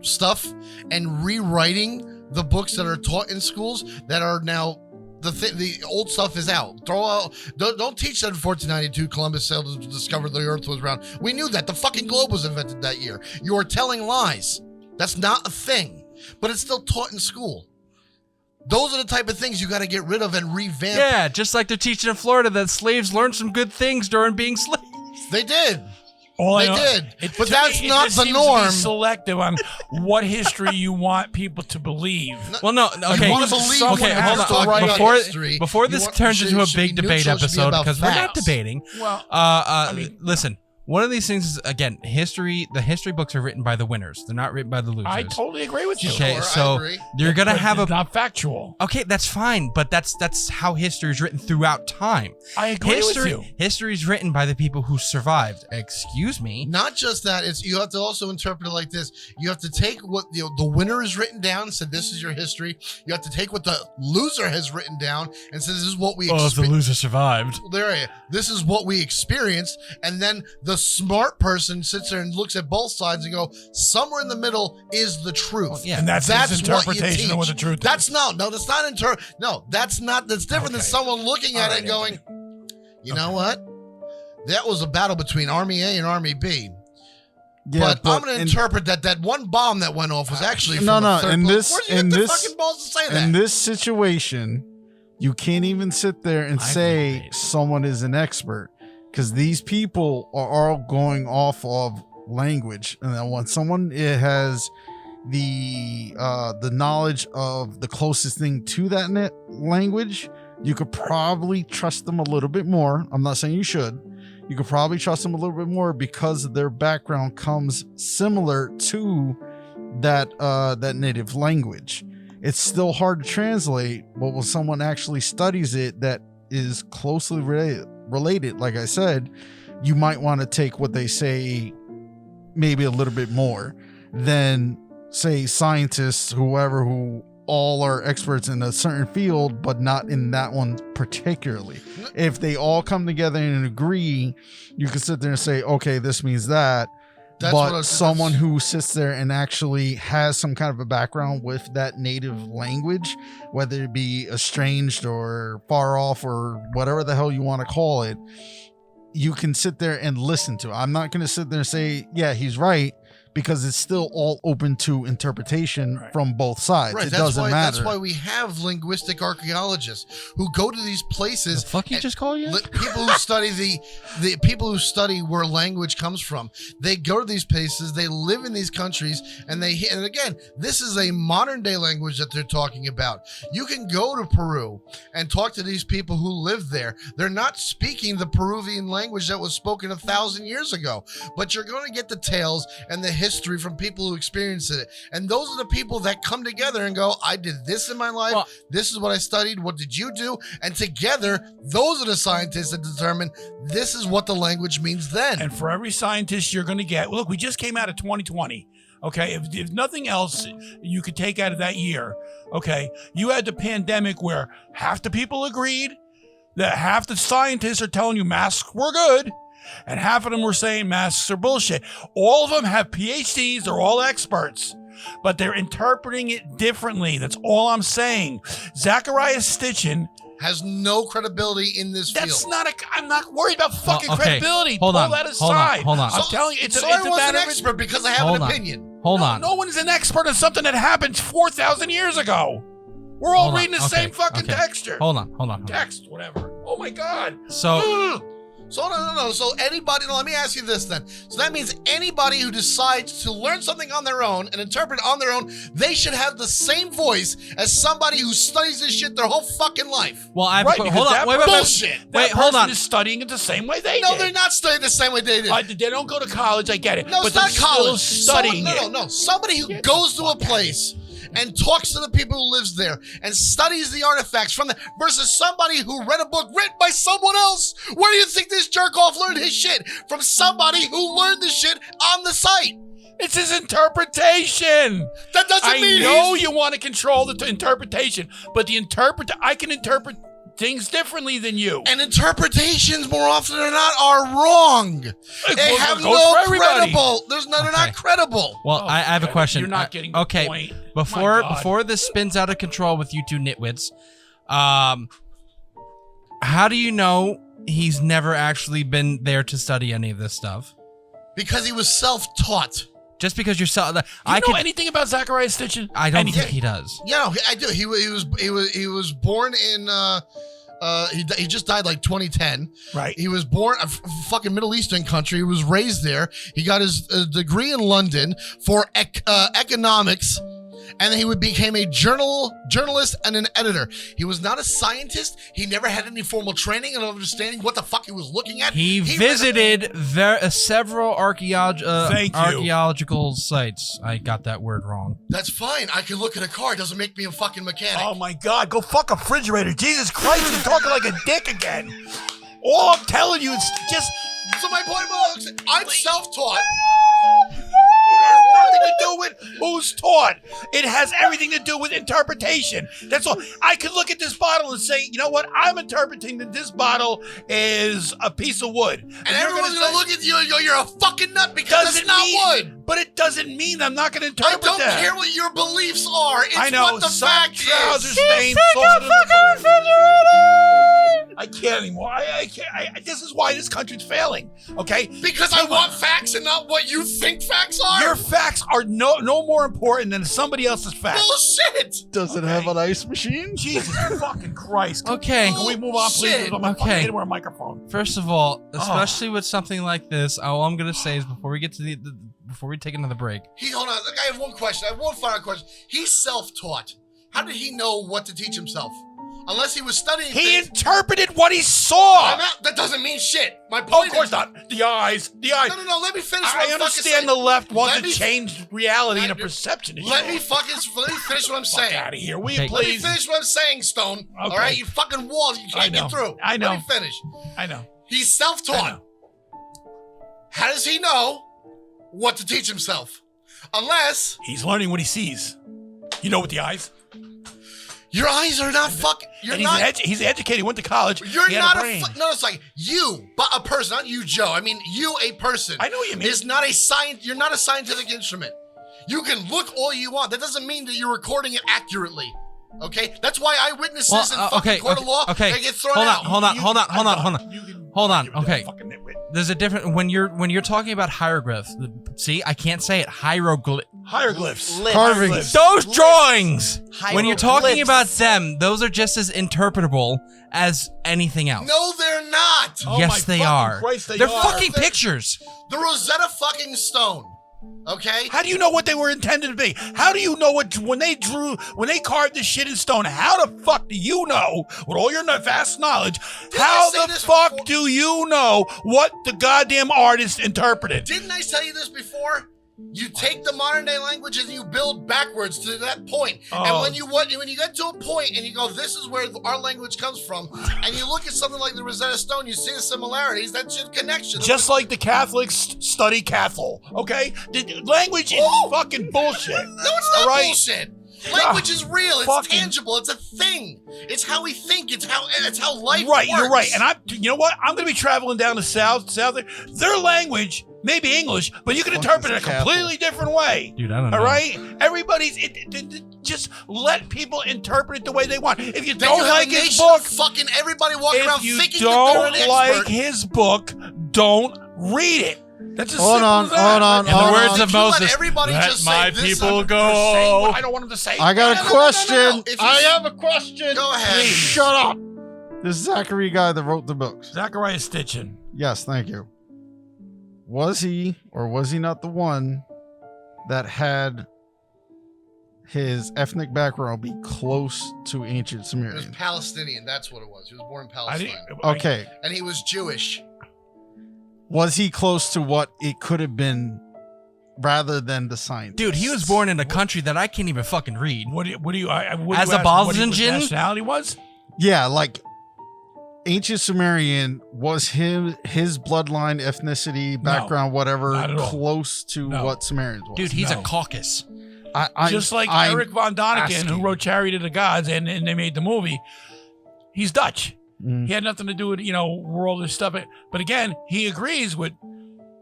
stuff and rewriting the books that are taught in schools that are now the old stuff is out. Throw out. Don't teach that in 1492 Columbus sailed to discover the earth was round. We knew that. The fucking globe was invented that year. You are telling lies. That's not a thing. But it's still taught in school. Those are the type of things you got to get rid of and revamp. Yeah, just like they're teaching in Florida that slaves learned some good things during being slaves. They did. They did. But that's not the norm. Selective on what history you want people to believe. Well, no. Okay. You want to believe Okay, hold has to on. write about history. Before this turns into a big debate episode, because we're not facts. debating. Well, Listen, one of these things is, again, history. The history books are written by the winners. They're not written by the losers. I totally agree with you. Okay, Sure, I so agree. you're gonna But have it's a. not factual. Okay, that's fine, but that's how history is written throughout time. I agree with you. History is written by the people who survived. Excuse me. Not just that, it's you have to also interpret it like this. You have to take what the winner has written down, said this is your history. You have to take what the loser has written down and said this is what we Oh, if the loser survived. this is what we experienced, and then the smart person sits there and looks at both sides and go, somewhere in the middle is the truth. Yeah. And that's his what you interpretation of what the teach. truth That's is. that's not that's different than Okay. someone looking at All it and right, going, you know what? That was a battle between Army A and Army B. Yeah, but I'm going to interpret that one bomb that went off was actually from No, the no, third in book. this- Where do you in get the this- fucking balls to say that? in this situation, you can't even sit there and I say agree. someone is an expert, because these people are all going off of language, and then when someone has the knowledge of the closest thing to that language, you could probably trust them a little bit more. I'm not saying you should. You could probably trust them a little bit more because their background comes similar to that native language. It's still hard to translate, but when someone actually studies it that is closely related, like I said, you might want to take what they say maybe a little bit more than, say, scientists, whoever, who all are experts in a certain field, but not in that one particularly. If they all come together and agree, you can sit there and say, okay, this means that. That's what I But was- someone who sits there and actually has some kind of a background with that native language, whether it be estranged or far off or whatever the hell you want to call it, you can sit there and listen to. I'm not going to sit there and say, yeah, he's right, because it's still all open to interpretation from both sides. Right, It that's doesn't why matter. that's why we have linguistic archaeologists who go to these places. The fuck you just call you? People who study the people who study where language comes from. They go to these places, they live in these countries, and again, this is a modern day language that they're talking about. You can go to Peru and talk to these people who live there. They're not speaking the Peruvian language that was spoken 1,000 years ago, but you're going to get the tales and the history from people who experienced it. And those are the people that come together and go, I did this in my life. Well- This is what I studied. What did you do? And together, those are the scientists that determine this is what the language means then. And for every scientist you're going to get, look, we just came out of 2020. Okay, if nothing else you could take out of that year, okay, you had the pandemic where half the people agreed that half the scientists are telling you masks were good, and half of them were saying masks are bullshit. All of them have PhDs, they're all experts, but they're interpreting it differently. That's all I'm saying. Zachariah Stitchin has no credibility in this That's field. not I'm not worried about fucking okay. credibility. Hold Pull on. that Hold on. aside. Hold on. I'm telling you, it's So a I was matter an of expert because I have Hold an on. opinion. Hold on. No one's an expert on something that happened 4,000 years ago. We're all Hold on. reading the Okay. same fucking Okay. texture. Hold on. Text, whatever. Oh my god. So So no. So anybody, let me ask you this then. So that means anybody who decides to learn something on their own and interpret on their own, they should have the same voice as somebody who studies this shit their whole fucking life. well, I have Right, hold because on. that Wait. bullshit. That Wait, hold person on. is studying it the same way they No, did. they're not studying the same way they did. They don't go to college, I get it. No, but it's not they're college. still studying it. No. Somebody who Get the goes to a fuck outta place and talks to the people who lives there and studies the artifacts from the versus somebody who read a book written by someone else. Where do you think this jerk off learned his shit? From somebody who learned the shit on the site. It's his interpretation. That doesn't I mean know he's- you want to control the interpretation, but I can interpret things differently than you. And interpretations, more often than not, are wrong. They goes have for no everybody. credible. They're not credible. Well, I have a question. You're not getting the okay. point. Before My God. before this spins out of control with you two nitwits, how do you know he's never actually been there to study any of this stuff? Because he was self-taught. Just because you're Do you know anything about Zachariah Stitchin? I don't Anything. think he does. Yeah, I do. He was born in he just died like 2010. Right. He was born a fucking Middle Eastern country. He was raised there. He got his degree in London for economics, and then he became a journalist and an editor. He was not a scientist. He never had any formal training and understanding what the fuck he was looking at. He visited several archaeological sites. I got that word wrong. That's fine. I can look at a car. It doesn't make me a fucking mechanic. Oh my God, go fuck a refrigerator. Jesus Christ, you're talking like a dick again. All I'm telling you is just... So my point was, I'm self-taught. It has nothing to do with who's taught. It has everything to do with interpretation. That's all. I could look at this bottle and say, you know what? I'm interpreting that this bottle is a piece of wood. And everyone's going to look at you and go, you're a fucking nut because it's not wood. But it doesn't mean I'm not going to interpret that. I don't care what your beliefs are. It's I know, what the fact trousers is. stained I can't anymore. I can't. This is why this country's failing. Okay? Because I want facts and not what you think facts are. Your facts are no more important than somebody else's facts. Bullshit. Does it have an ice machine? Jesus fucking Christ. Okay. Can we move on, please? Okay. Anywhere a microphone. First of all, especially with something like this, all I'm gonna say is before we get to before we take another break. Hold on. I have one question. I have one final question. He's self-taught. How did he know what to teach himself? Unless he was studying He things. interpreted what he saw. That doesn't mean shit. My Oh, point of course is, not. The eyes. No. Let me finish what I I'm understand fucking the saying. left wants Let to me- change reality and a perception. Let me finish what I'm Fuck saying. out of here. Will you Okay. Let me please? finish what I'm saying, Stone. Okay. All right? You fucking walls. You can't get through. I know. Let me finish. I know. He's I self-taught. know. How does he know what to teach himself? Unless He's learning what he sees. You know, with the eyes. your eyes are not fucking. You're And not. he's educated. He went to college. You're he had not a brain. no, it's like you, but a person, not you, Joe. I mean, you, a person. I know what you mean. Is not a science. You're not a scientific instrument. You can look all you want. That doesn't mean that you're recording it accurately. Okay, that's why eyewitnesses in fucking court of law they get thrown out. Hold on. You can- Hold on. you Okay. fucking nitwit. There's a different when you're talking about hieroglyphs. See, I can't say it. Hieroglyphs. Hieroglyphs. Carvings. Those drawings. When you're talking Hieroglyphs. about them, those are just as interpretable as anything else. No, they're not. Oh yes, my they fucking are. Christ, they They're are. fucking pictures. The Rosetta fucking Stone. Okay. How do you know what they were intended to be? How do you know when they carved this shit in stone? How the fuck do you know, with all your vast knowledge, how I say the this fuck before? do you know what the goddamn artist interpreted? Didn't I tell you this before? You take the modern day language and you build backwards to that point. And Oh. when you get to a point and you go, this is where our language comes from, and you look at something like the Rosetta Stone, you see the similarities. That's your connection. Just like the Catholics study Catholic, okay? The language is fucking bullshit. No, it's not All right? bullshit. Language is real. It's Fucking- tangible. It's a thing. It's how we think. It's how life Right, works. you're right. And you know what? I'm going to be traveling down the south. Their language may be English, but you can interpret it a completely different way. Dude, I don't know. All right? Everybody's just let people interpret it the way they want. If you Then don't you have like a his nation book, of fucking everybody walking around if you thinking that they're an don't expert. like his book, don't read it. That's as Hold simple on, as that. hold on, In the hold words on. of If you let Moses, everybody let just say my this, people I'm go. Just say what I don't want him to say. I got a No. question. If you- I have a question. Go ahead. Shut up. This Zachary guy that wrote the books. Zachariah Stitchin. Yes, thank you. Was he or was he not the one that had his ethnic background be close to ancient He was Sumerian? Palestinian. That's what it was. He was born in I Palestine. didn't. Okay. And he was Jewish. Was he close to what it could have been rather than the scientist? Dude, he was born in a country that I can't even fucking read. What do you? What do As you a ask, what Bosnian? his nationality was? Yeah, like ancient Sumerian, was his bloodline, ethnicity, background, whatever, not at all. close to No. what Sumerians was? Dude, he's No. a caucus. Just like I'm Eric von Daniken, who asking. wrote Chariot of the Gods, and they made the movie. He's Dutch. Mm. He had nothing to do with where all this stuff. But again, he agrees with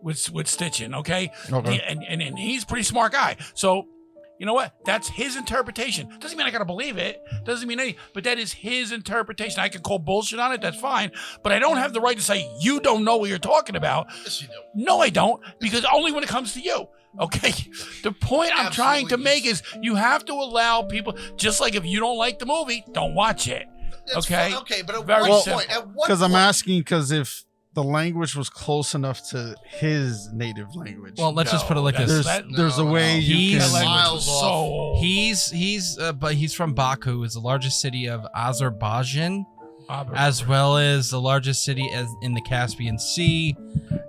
Stitchin. Okay, Okay. and he's a pretty smart guy. So you know what? That's his interpretation. Doesn't mean I gotta believe it. Doesn't mean anything. But that is his interpretation. I can call bullshit on it. That's fine. But I don't have the right to say you don't know what you're talking about. Yes, you do. No, I don't, because only when it comes to you. Okay. The point I'm trying to Absolutely. make is you have to allow people, just like if you don't like the movie, don't watch it. That's Okay. fine. Okay, but at Very what simple. point? At what Because I'm point? asking, because if the language was close enough to his native language. Well, let's just put it like this. There's a way you He's- can. Miles off. But he's from Baku, is the largest city of Azerbaijan, as well as the largest city in the Caspian Sea,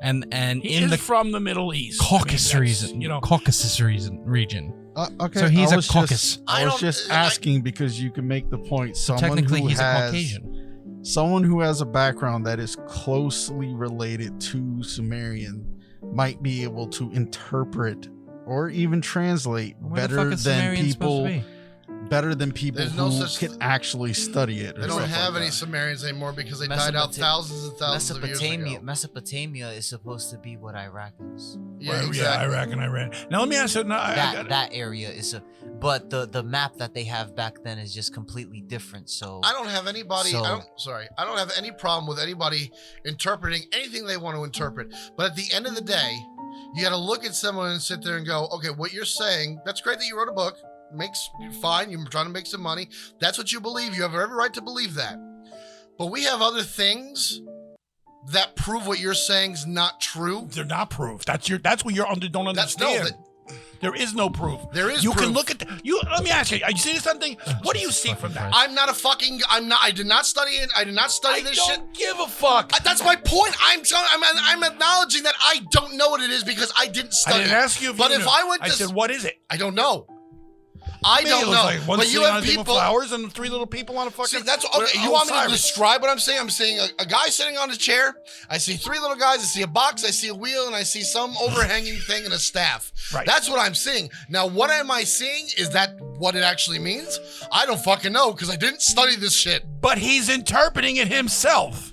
and He in is the from the Middle East. Caucasus I mean, that's, region. you know, Caucasus region. Okay, So he's I a was caucus. Just, I was just asking because you can make the point. So Someone technically, who he's a has Caucasian. someone who has a background that is closely related to Sumerian might be able to interpret or even translate Where the better fuck is than Sumerian supposed people. to be? Better than people There's no who such can actually study it. or They don't stuff have like any that. Sumerians anymore because they died out thousands and thousands of years ago. Mesopotamia is supposed to be what Iraq is. Yeah, right, exactly. Iraq and Iran. Now let me ask you. No, That area is but the map that they have back then is just completely different. So I don't have anybody. So- I don't have any problem with anybody interpreting anything they want to interpret. But at the end of the day, you got to look at someone and sit there and go, okay, what you're saying, that's great that you wrote a book. Makes fine. You're trying to make some money. That's what you believe. You have every right to believe that. But we have other things that prove what you're saying is not true. they're not proof. That's what you're don't understand. There is no proof. There is You proof. can look at you. Let me ask you. You see something? What do you see from that? I'm not a fucking. I'm not. I did not study it. I did not study this shit. don't give a fuck. That's my point. I'm acknowledging that I don't know what it is because I didn't I study didn't it. ask you if But you if knew. I went I to, said, what is it? I don't know. I Me, don't it was know. like one But you sitting on have a thing with people. flowers and three little people on a fucking. See, that's okay. You want me to describe what I'm saying? I'm saying a guy sitting on a chair. I see three little guys. I see a box. I see a wheel, and I see some overhanging thing and a staff. Right. That's what I'm seeing. Now, what am I seeing? Is that what it actually means? I don't fucking know because I didn't study this shit. But he's interpreting it himself.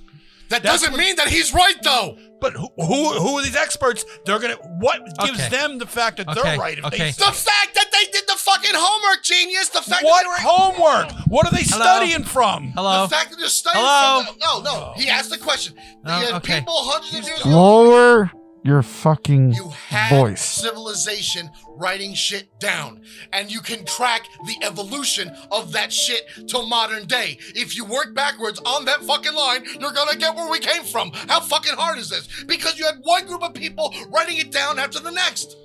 That doesn't mean that he's right, though. But who are these experts? They're gonna. What gives Okay. them the fact that Okay, they're right? If okay. they The fact that they did the fucking homework, genius. The fact what that they were. homework? What are they Hello? studying from? Hello. The fact that they're studying Hello? from no. He asked the question. Oh, You had okay. people hundreds of years ago. Lower your fucking You had voice. civilization writing shit down, and you can track the evolution of that shit till modern day. If you work backwards on that fucking line, you're gonna get where we came from. How fucking hard is this? Because you had one group of people writing it down after the next.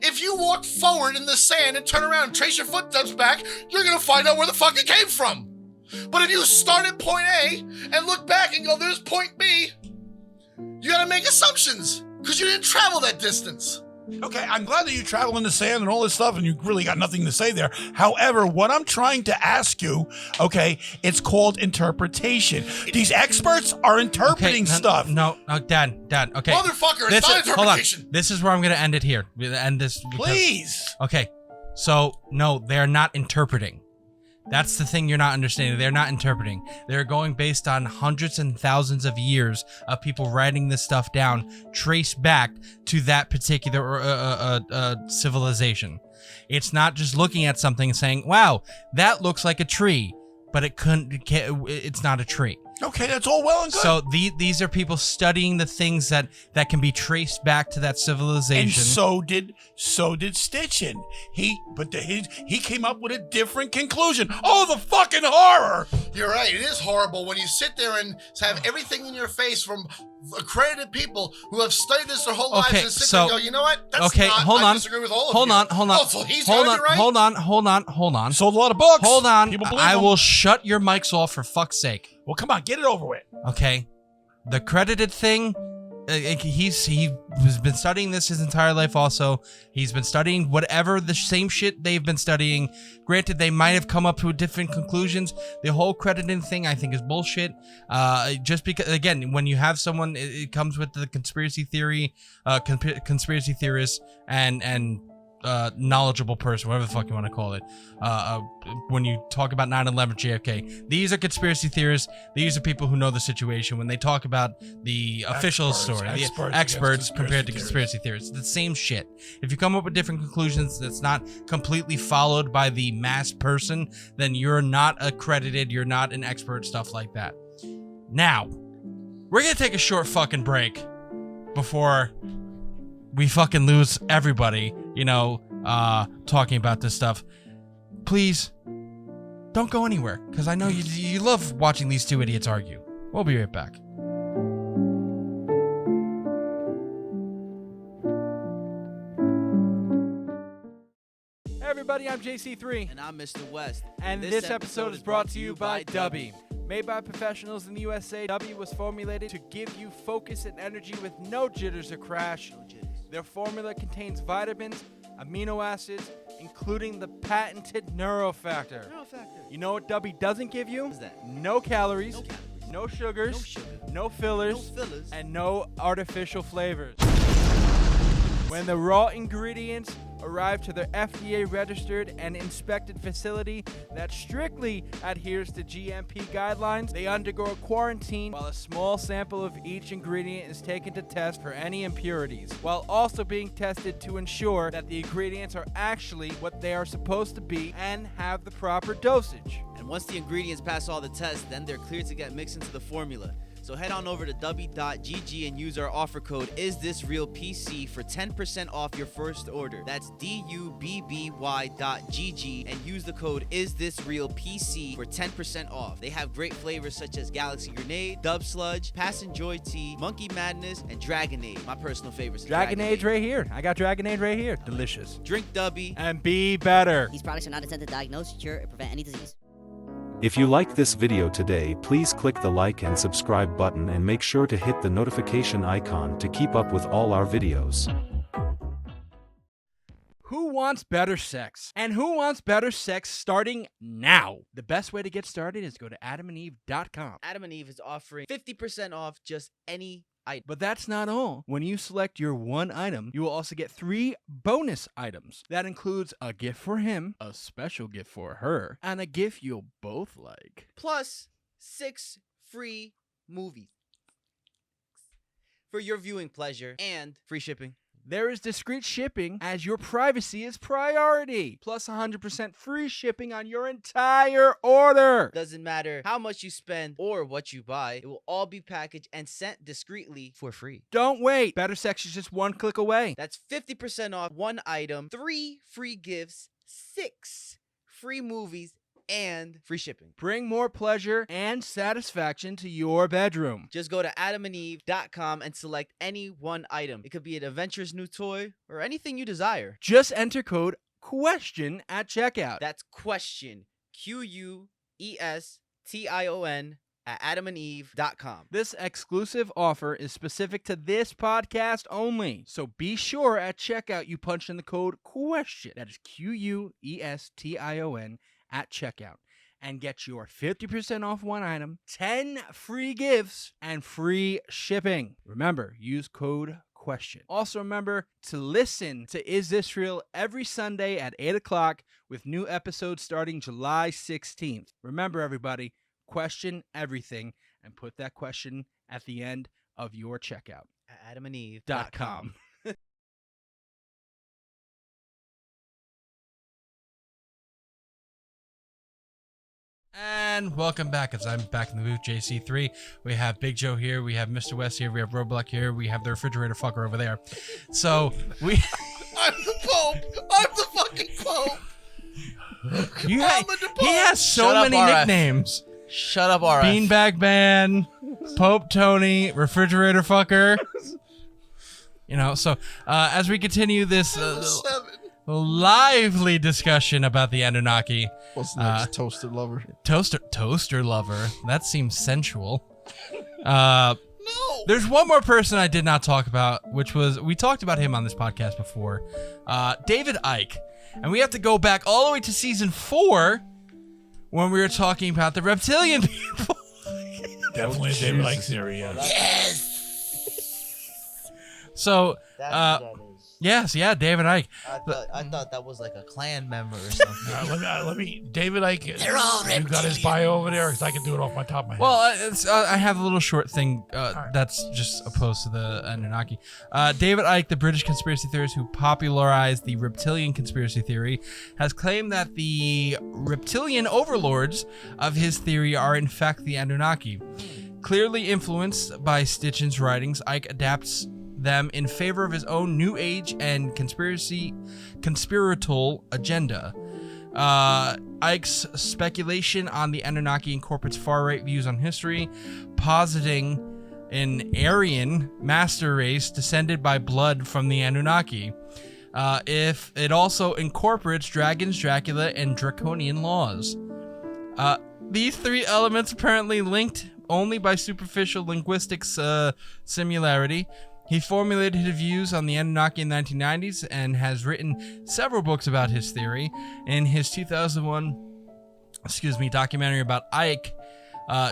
If you walk forward in the sand and turn around and trace your footsteps back, you're gonna find out where the fuck it came from. But if you start at point A and look back and go, there's point B, you gotta make assumptions because you didn't travel that distance. Okay, I'm glad that you travel in the sand and all this stuff, and you really got nothing to say there. However, what I'm trying to ask you, okay, it's called interpretation. These experts are interpreting stuff. No, Dad. Okay. Motherfucker, it's not hold on. interpretation. This is where I'm gonna end it here. We're gonna end this. because- Please. Okay. So no, they're not interpreting. That's the thing you're not understanding. They're not interpreting. They're going based on hundreds and thousands of years of people writing this stuff down, traced back to that particular civilization. It's not just looking at something and saying, "Wow, that looks like a tree," but it's not a tree. Okay, that's all well and good. So these are people studying the things that can be traced back to that civilization. And so did Stitchin. He came up with a different conclusion. Oh, the fucking horror! You're right. It is horrible when you sit there and have everything in your face from accredited people who have studied this their whole lives and sit there and go, you know what? That's okay, not, hold I on. disagree with all of Hold you. on. Oh, so he's hold gotta on. be right? Hold on. Sold a lot of books. Hold on. People believe I him. will shut your mics off for fuck's sake. Well, come on, get it over with. Okay. The credited thing, he's been studying this his entire life also. He's been studying whatever the same shit they've been studying. Granted, they might have come up to different conclusions. The whole crediting thing, I think, is bullshit. Just because, again, when you have someone, it comes with the conspiracy theory, conspiracy theorists, and knowledgeable person, whatever the fuck you want to call it. When you talk about 9/11 JFK, these are conspiracy theorists. These are people who know the situation. When they talk about the official story, the experts compared to conspiracy theorists, it's the same shit. If you come up with different conclusions that's not completely followed by the mass person, then you're not accredited, you're not an expert, stuff like that. Now, we're gonna take a short fucking break before we fucking lose everybody, talking about this stuff. Please, don't go anywhere, because I know you love watching these two idiots argue. We'll be right back. everybody, I'm JC3. And I'm Mr. West. And this episode is brought to you by Dubby. Made by professionals in the USA, Dubby was formulated to give you focus and energy with no jitters or crash. No jitters. Their formula contains vitamins, amino acids, including the patented neurofactor. You know what Dubby doesn't give you? What's that? No calories, No calories. no sugars, No sugar. no fillers, No fillers. and no artificial flavors. When the raw ingredients arrive to their FDA-registered and inspected facility that strictly adheres to GMP guidelines, they undergo a quarantine while a small sample of each ingredient is taken to test for any impurities, while also being tested to ensure that the ingredients are actually what they are supposed to be and have the proper dosage. And once the ingredients pass all the tests, then they're cleared to get mixed into the formula. So head on over to dubby.gg and use our offer code IsThisRealPC for 10% off your first order. That's DUBBY.GG and use the code IsThisRealPC for 10% off. They have great flavors such as Galaxy Grenade, Dub Sludge, Pass and Joy Tea, Monkey Madness, and Dragonade. My personal favorites. Dragonade's right here. I got Dragonade right here. Delicious. Drink Dubby. And be better. These products are not intended to diagnose, cure, or prevent any disease. If you liked this video today, please click the like and subscribe button and make sure to hit the notification icon to keep up with all our videos. Who wants better sex? And who wants better sex starting now? The best way to get started is go to adamandeve.com. Adam and Eve is offering 50% off just any item. But that's not all. When you select your one item, you will also get 3 bonus items. That includes a gift for him, a special gift for her, and a gift you'll both like. Plus 6 free movies for your viewing pleasure and free shipping. There is discreet shipping as your privacy is priority. Plus 100% free shipping on your entire order. Doesn't matter how much you spend or what you buy, it will all be packaged and sent discreetly for free. Don't wait. Better sex is just one click away. That's 50% off one item, 3 free gifts, 6 free movies, and free shipping. Bring more pleasure and satisfaction to your bedroom. Just go to adamandeve.com and select any one item. It could be an adventurous new toy or anything you desire. Just enter code QUESTION at checkout. That's question, QUESTION at adamandeve.com. This exclusive offer is specific to this podcast only. So be sure at checkout you punch in the code QUESTION. That is QUESTION at checkout and get your 50% off one item, 10 free gifts, and free shipping. Remember, use code QUESTION. Also remember to listen to Is This Real every Sunday at 8 o'clock with new episodes starting July 16th. Remember, everybody, question everything and put that question at the end of your checkout. At adamandeve.com. And welcome back, as I'm back in the booth, JC3. We have Big Joe here, we have Mr. West here, we have Roadblock here, we have the refrigerator fucker over there. So, we... I'm the Pope! I'm the fucking Pope! He has so Shut up, many RF. nicknames. Shut up, RF. Beanbag Man, Pope Tony, refrigerator fucker. You know, so as we continue this lively discussion about the Anunnaki. What's next? Toaster lover. Toaster lover. That seems sensual. No! There's one more person I did not talk about, which was, we talked about him on this podcast before, David Icke. And we have to go back all the way to season 4 when we were talking about the reptilian people. Definitely a David Icke theory, yeah. So, That's what that is. yes, yeah, David Icke. I thought that was like a clan member or something. Let me, David Icke, you got his bio over there, because I can do it off my top of my head. Well, I have a little short thing that's just opposed to the Anunnaki. David Icke, the British conspiracy theorist who popularized the reptilian conspiracy theory, has claimed that the reptilian overlords of his theory are in fact the Anunnaki. Clearly influenced by Stitchin's writings, Icke adapts them in favor of his own New Age and conspiratorial agenda. Icke's speculation on the Anunnaki incorporates far-right views on history, positing an Aryan master race descended by blood from the Anunnaki. if it also incorporates dragons, Dracula, and draconian laws. These three elements apparently linked only by superficial linguistics similarity. He formulated his views on the Anunnaki in the 1990s and has written several books about his theory. In his 2001 documentary about Ike,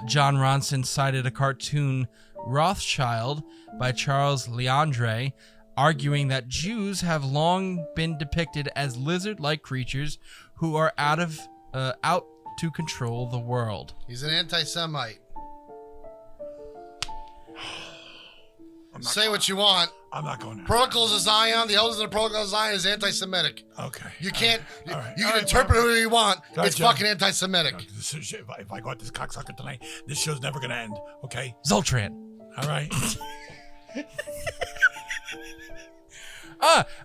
John Ronson cited a cartoon Rothschild by Charles Leandre, arguing that Jews have long been depicted as lizard-like creatures who are out to control the world. He's an anti-Semite. Say what you want. I'm not going there. Protocols of Zion, the elders of the Protocols of Zion is anti-Semitic. Okay. You can't, right. you can interpret it who you want. Gotcha. It's fucking anti-Semitic. If I got this cocksucker tonight, this show's never going to end, okay? Zoltran. All right.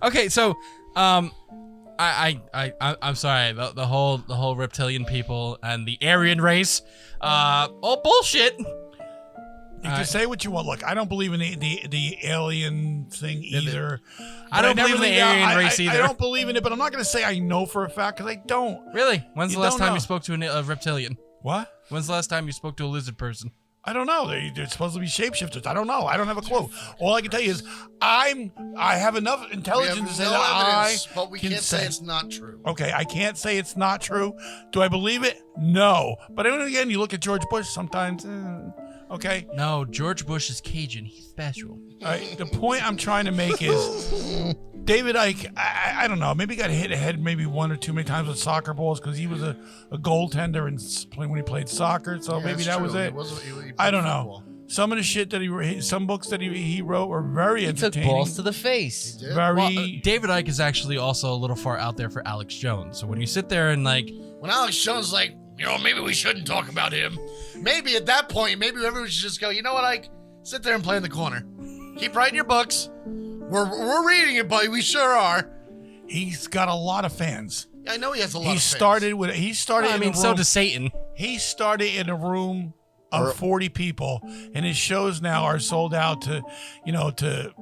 Okay, so, I'm sorry, the whole reptilian people and the Aryan race, all bullshit. You can say what you want. Look, I don't believe in the alien thing either. I don't believe in the Aryan race either. I don't believe in it, but I'm not going to say I know for a fact because I don't. Really? When's You the last don't time know. you spoke to a reptilian? What? When's the last time you spoke to a lizard person? I don't know. They're supposed to be shapeshifters. I don't know. I don't have a clue. All I can tell you is I have enough We intelligence have to say no that evidence, but we can can't say it's not true. Okay, I can't say it's not true. Do I believe it? No. But then again, you look at George Bush sometimes. Okay. No, George Bush is Cajun. He's special. All right. The point I'm trying to make is David Icke, I don't know, maybe got hit ahead maybe one or too many times with soccer balls because he was a goaltender when he played soccer. So Yeah, maybe it's that true. was it. He played I don't football. know. Some of the shit that some books that he wrote were very He took entertaining. balls to the face. He did. Very. Well, David Icke is actually also a little far out there for Alex Jones. So when you sit there and like, When Alex Jones like, maybe we shouldn't talk about him. Maybe at that point, maybe everyone should just go, you know what, Ike? Sit there and play in the corner. Keep writing your books. We're reading it, buddy. We sure are. He's got a lot of fans. I know he has a lot He of started I in mean, a so room. does Satan. He started in a room of 40 people, and his shows now are sold out to 4,000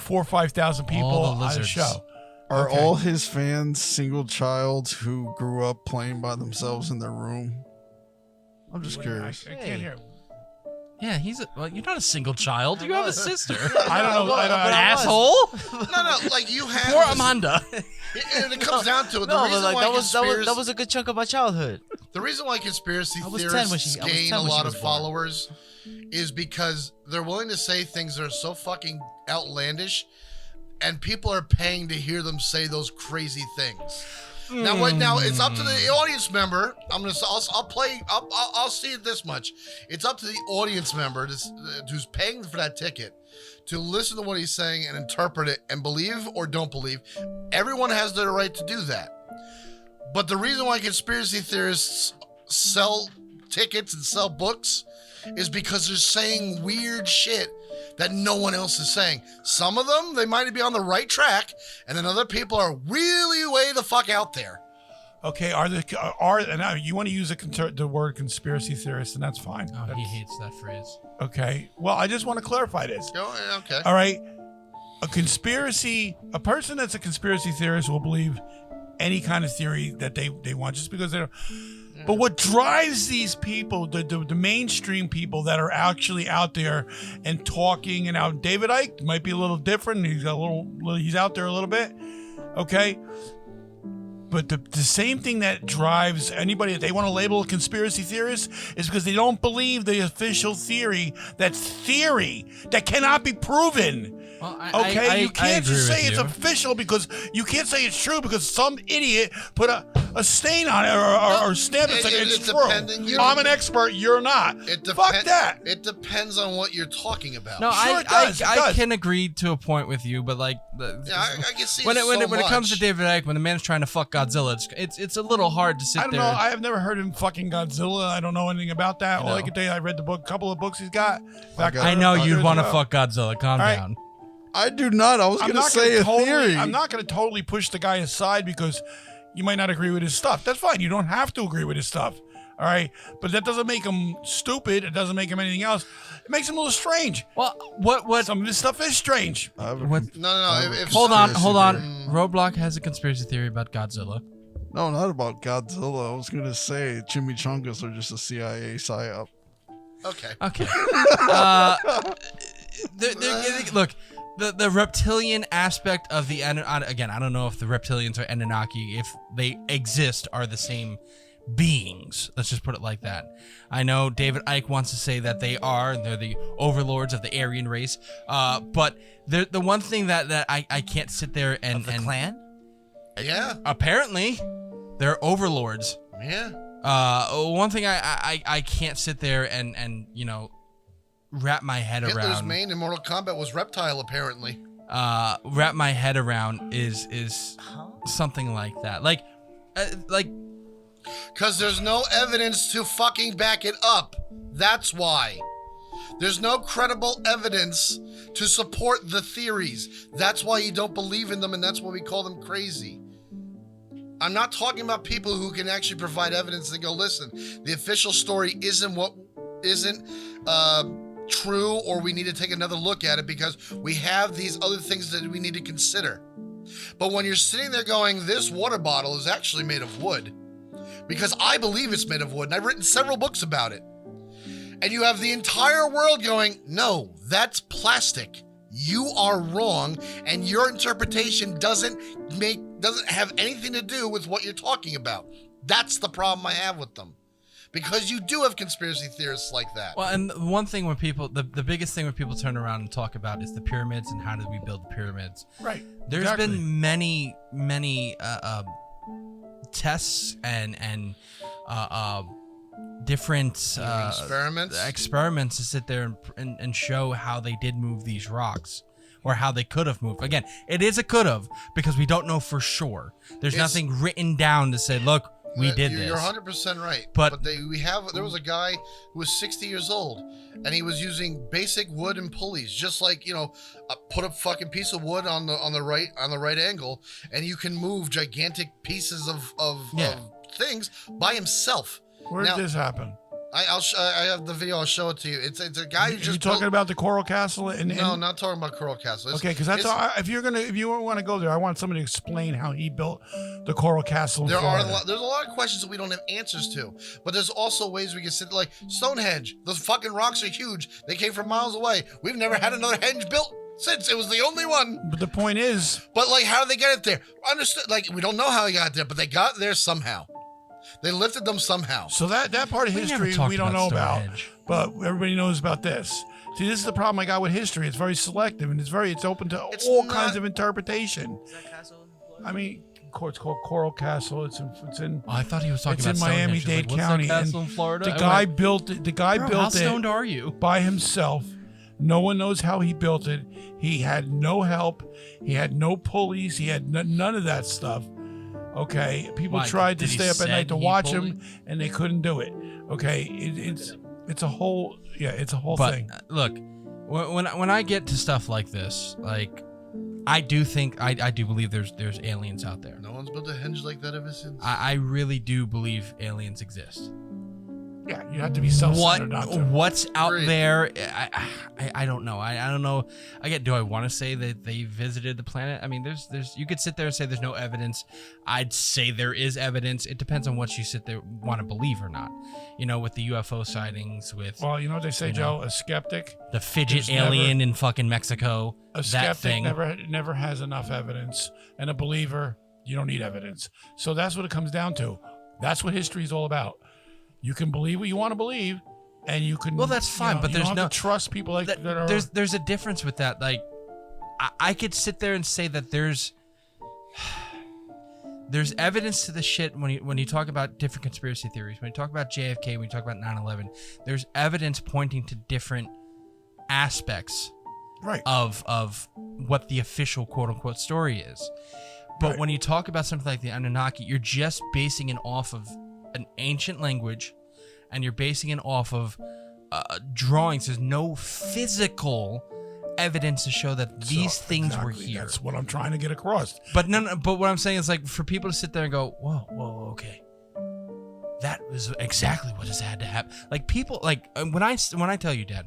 or 5,000 people All the on a lizards. show. Are Okay. all his fans single childs who grew up playing by themselves in their room? I'm just curious. I can't hear. Yeah, you're not a single child. You have a sister. I don't know. Asshole. No, like you have. Poor Amanda. And it comes down to it. No, The reason but why that was a good chunk of my childhood. The reason why conspiracy I was 10 theorists when she- I was gain 10 a when she lot was of born. followers is because they're willing to say things that are so fucking outlandish, and people are paying to hear them say those crazy things. Now it's up to the audience member. I'll see it this much. It's up to the audience member who's paying for that ticket to listen to what he's saying and interpret it and believe or don't believe. Everyone has the right to do that. But the reason why conspiracy theorists sell tickets and sell books is because they're saying weird shit that no one else is saying. Some of them, they might be on the right track, and then other people are really way the fuck out there. Okay, and you want to use the word conspiracy theorist, and that's fine. Oh, he hates that phrase. Okay. Well, I just want to clarify this. Okay. All right. A person that's a conspiracy theorist will believe any kind of theory that they want just because they don't. But what drives these people, the mainstream people that are actually out there and talking and out, David Icke might be a little different. He's out there a little bit. Okay. But the same thing that drives anybody that they want to label a conspiracy theorist is because they don't believe the official theory that's theory that cannot be proven. Well, You can't just say it's you. official because you can't say it's true because some idiot put a stain on it or stamp it saying it's true. I'm an expert, you're not. Fuck that. It depends on what you're talking about. No, Sure it does, it I does. can agree to a point with you, but like, I can see when so it comes to much. David Icke, when the man's trying to fuck Godzilla, it's a little hard to sit I don't there. know. I have never heard him fucking Godzilla. I don't know anything about that. You All I know. can tell you, I read a couple of books he's got. Back I know there you'd as want to well. fuck Godzilla. Calm All right. down. I do not. I was going to say a theory. I'm not going to totally push the guy aside because you might not agree with his stuff. That's fine. You don't have to agree with his stuff. All right, but that doesn't make them stupid. It doesn't make them anything else. It makes them a little strange. Well, what? Some of this stuff is strange. What? No. Hold on. Roadblock has a conspiracy theory about Godzilla. No, not about Godzilla. I was gonna say chimichangas are just a CIA psyop. Okay. Look, the reptilian aspect of the again, I don't know if the reptilians or Anunnaki, if they exist, are the same beings. Let's just put it like that. I know David Icke wants to say that they are, and they're the overlords of the Aryan race. But the one thing that I can't sit there and Of the clan? Yeah. Apparently, they're overlords. Yeah. One thing I can't sit there and wrap my head Hitler's around. main in Mortal Kombat was reptile, apparently. Wrap my head around is something like that. Like. Because there's no evidence to fucking back it up. That's why. There's no credible evidence to support the theories. That's why you don't believe in them, and that's why we call them crazy. I'm not talking about people who can actually provide evidence and go, listen, the official story isn't true, or we need to take another look at it because we have these other things that we need to consider. But when you're sitting there going, this water bottle is actually made of wood, because I believe it's made of wood, and I've written several books about it. And you have the entire world going, no, that's plastic. You are wrong, and your interpretation doesn't have anything to do with what you're talking about. That's the problem I have with them. Because you do have conspiracy theorists like that. Well, and one thing when people, the biggest thing when people turn around and talk about is the pyramids and how did we build the pyramids. Right. There's been many tests and different experiments to sit there and show how they did move these rocks, or how they could have moved. Again, it is a could have, because we don't know for sure. There's nothing written down to say, look, we did this. You're 100% right. But there was a guy who was 60 years old, and he was using basic wood and pulleys, just like, put a fucking piece of wood on the right angle, and you can move gigantic pieces of things by himself. Where did this happen? I have the video. I'll show it to you. It's a guy who just. You talking about the Coral Castle? No, not talking about Coral Castle. Okay, because that's all. If you want to go there, I want somebody to explain how he built the Coral Castle. There's a lot of questions that we don't have answers to, but there's also ways we can sit, like Stonehenge. Those fucking rocks are huge. They came from miles away. We've never had another henge built since. It was the only one. But the point is, but like, how did they get it there? Understood? Like, we don't know how they got there, but they got there somehow. They lifted them somehow. So that part of history we don't know about, but everybody knows about this. See, this is the problem I got with history. It's very selective, and it's open to all kinds of interpretation. Is that castle in Florida? I mean, it's called Coral Castle. It's in. I thought he was talking about in Miami-Dade County. What's that castle in Florida? The guy built it. How stoned are you? By himself. No one knows how he built it. He had no help. He had no pulleys. He had none of that stuff. Okay, people tried to stay up at night to watch him, and they couldn't do it. Okay, it's a whole thing. Look, when I get to stuff like this, like, I do think I do believe there's aliens out there. No one's built a henge like that ever since. I really do believe aliens exist. Yeah, you have to be self-centered not to. What's out there? I don't know. I don't know. Again, do I want to say that they visited the planet? I mean, there's you could sit there and say there's no evidence. I'd say there is evidence. It depends on what you sit there want to believe or not. With the UFO sightings, well, you know what they say, Joe? A skeptic, the fidget alien in fucking Mexico. A skeptic never has enough evidence, and a believer, you don't need evidence. So that's what it comes down to. That's what history is all about. You can believe what you want to believe, and you can. Well, that's fine, but there's no no trust people like that are. There's a difference with that. Like, I could sit there and say that there's evidence to the shit when you talk about different conspiracy theories. When you talk about JFK, when you talk about 9/11, there's evidence pointing to different aspects, right, of what the official quote unquote story is. But when you talk about something like the Anunnaki, you're just basing it off of an ancient language, and you're basing it off of drawings. There's no physical evidence to show that these things were here. That's what I'm trying to get across. But no, but what I'm saying is, like, for people to sit there and go, whoa, okay, that was exactly what has had to happen. Like people, like when I tell you, Dad,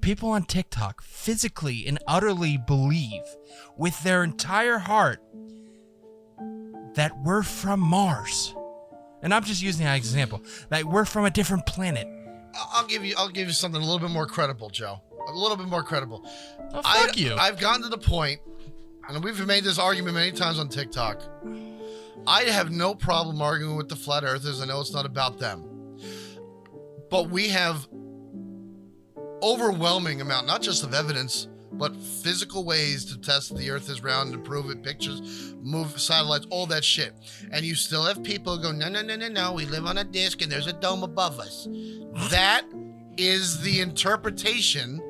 people on TikTok physically and utterly believe with their entire heart that we're from Mars, and I'm just using that example. Like we're from a different planet. I'll give you something a little bit more credible, Joe. A little bit more credible. Oh, fuck you. I've gotten to the point, and we've made this argument many times on TikTok. I have no problem arguing with the flat earthers. I know it's not about them. But we have overwhelming amount, not just of evidence, but physical ways to test the earth is round, to prove it, pictures, move satellites, all that shit. And you still have people who go, no, we live on a disc and there's a dome above us. That is the interpretation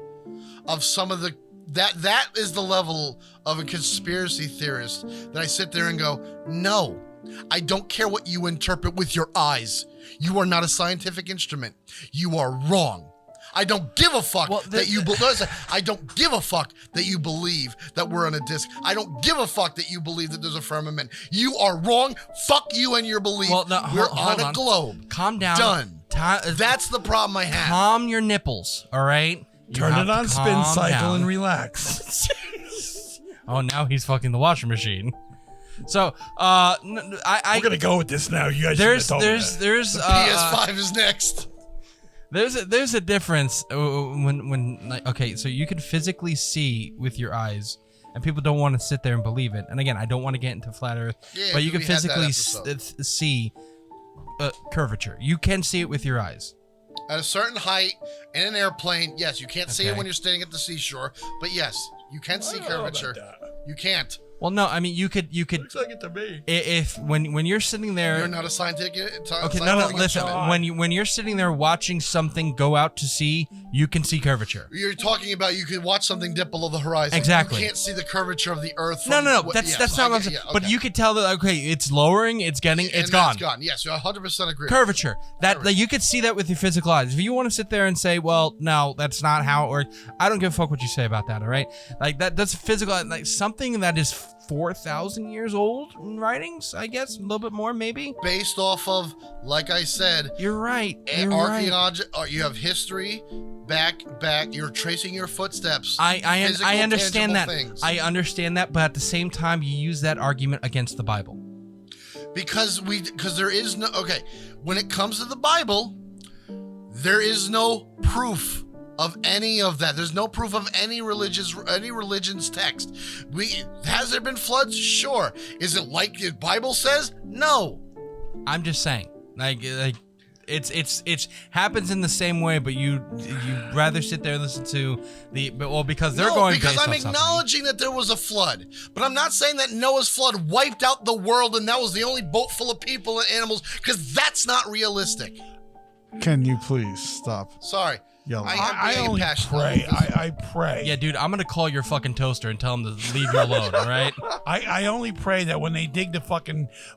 of some of the, that is the level of a conspiracy theorist that I sit there and go, no, I don't care what you interpret with your eyes. You are not a scientific instrument. You are wrong. I don't give a fuck that you I don't give a fuck that you believe that we're on a disc. I don't give a fuck that you believe that there's a firmament. You are wrong. Fuck you and your belief. Well, no, we're on a globe. Calm down. Done. That's the problem I have. Calm your nipples, all right? Turn it on spin cycle and relax. Oh, now he's fucking the washing machine. So, we're gonna go with this now. You guys there's the PS5 is next. There's a difference when like, okay, so you can physically see with your eyes, and people don't want to sit there and believe it. And again, I don't want to get into flat Earth, but you can physically see curvature. You can see it with your eyes. At a certain height in an airplane, yes, you can't see it when you're standing at the seashore, but yes, you can see curvature. You can't. Well, no, I mean you could. Looks like it to me. If when you're sitting there, you're not a scientific. Okay, no. Listen, when you're sitting there watching something go out to sea, you can see curvature. You're talking about you could watch something dip below the horizon. Exactly. You can't see the curvature of the Earth. No. That's not what I'm saying. Yeah, okay. But you could tell that it's lowering, it's gone. It's gone. Yes, I 100% agree. Curvature. That you could see that with your physical eyes. If you want to sit there and say, well, no, that's not how it works. I don't give a fuck what you say about that. All right, like that's physical. Like something that is 4,000 years old in writings, I guess, a little bit more, maybe. Based off of, like I said, you're right. Archaeology. You have history, back. You're tracing your footsteps. I understand that. Things. I understand that, but at the same time, you use that argument against the Bible. Because there is no when it comes to the Bible, there is no proof of any of that. There's no proof of any religion's text. Has there been floods? Sure. Is it like the Bible says? No. I'm just saying, like it's happens in the same way, but you rather sit there and listen to because they're going because I'm acknowledging that there was a flood, but I'm not saying that Noah's flood wiped out the world and that was the only boat full of people and animals, because that's not realistic. Can you please stop? Sorry. I only pray. I pray. Yeah, dude, I'm gonna call your fucking toaster and tell him to leave you alone. All right. I only pray that when they dig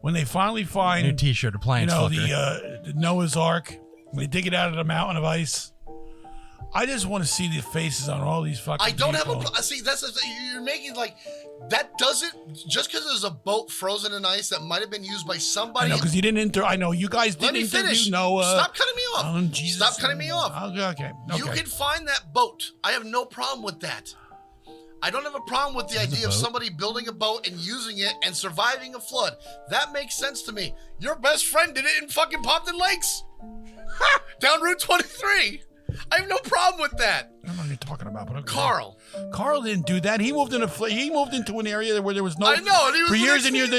when they finally find new T-shirt, appliance, the Noah's Ark, when they dig it out of the mountain of ice, I just want to see the faces on all these fucking. I don't people. have a see. You're making like that doesn't just because there's a boat frozen in ice that might have been used by somebody. I know because you didn't I know you guys didn't interview Noah. Stop cutting me off. Oh, Jesus. Stop cutting me off. Okay. You can find that boat. I have no problem with that. I don't have a problem with the idea of somebody building a boat and using it and surviving a flood. That makes sense to me. Your best friend did it in fucking Pompton Lakes. Down Route 23. I have no problem with that. I don't know what you're talking about, but okay. Carl didn't do that. He moved into an area where there was no. I know. And he was for years and years.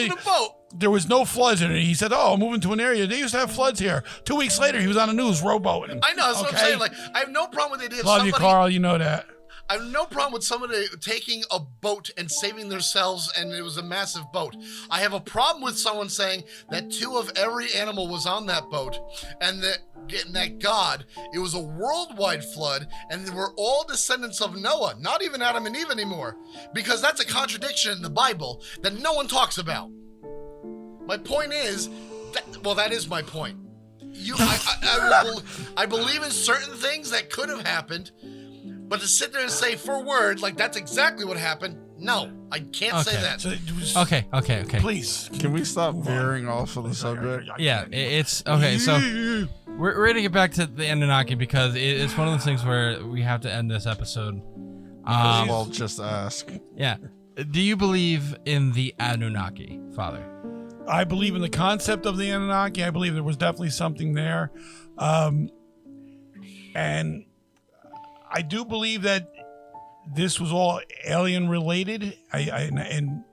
There was no floods in it. He said, "Oh, I'm moving to an area. They used to have floods here." 2 weeks later, he was on the news rowboating. I know. That's what I'm saying. Like, I have no problem with the idea of Love you, Carl. You know that. I have no problem with somebody taking a boat and saving themselves, and it was a massive boat. I have a problem with someone saying that 2 of every animal was on that boat, and that God, it was a worldwide flood, and they were all descendants of Noah, not even Adam and Eve anymore, because that's a contradiction in the Bible that no one talks about. My point is, that is my point. I believe in certain things that could have happened, but to sit there and say for word, like that's exactly what happened, No, I can't say that. So it was- Okay. Please. Can we stop veering off of the subject? Yeah, it's okay. So we're gonna get back to the Anunnaki because it's one of those things where we have to end this episode. Well, just ask. Yeah. Do you believe in the Anunnaki, Father? I believe in the concept of the Anunnaki. I believe there was definitely something there. And I do believe that this was all alien related. And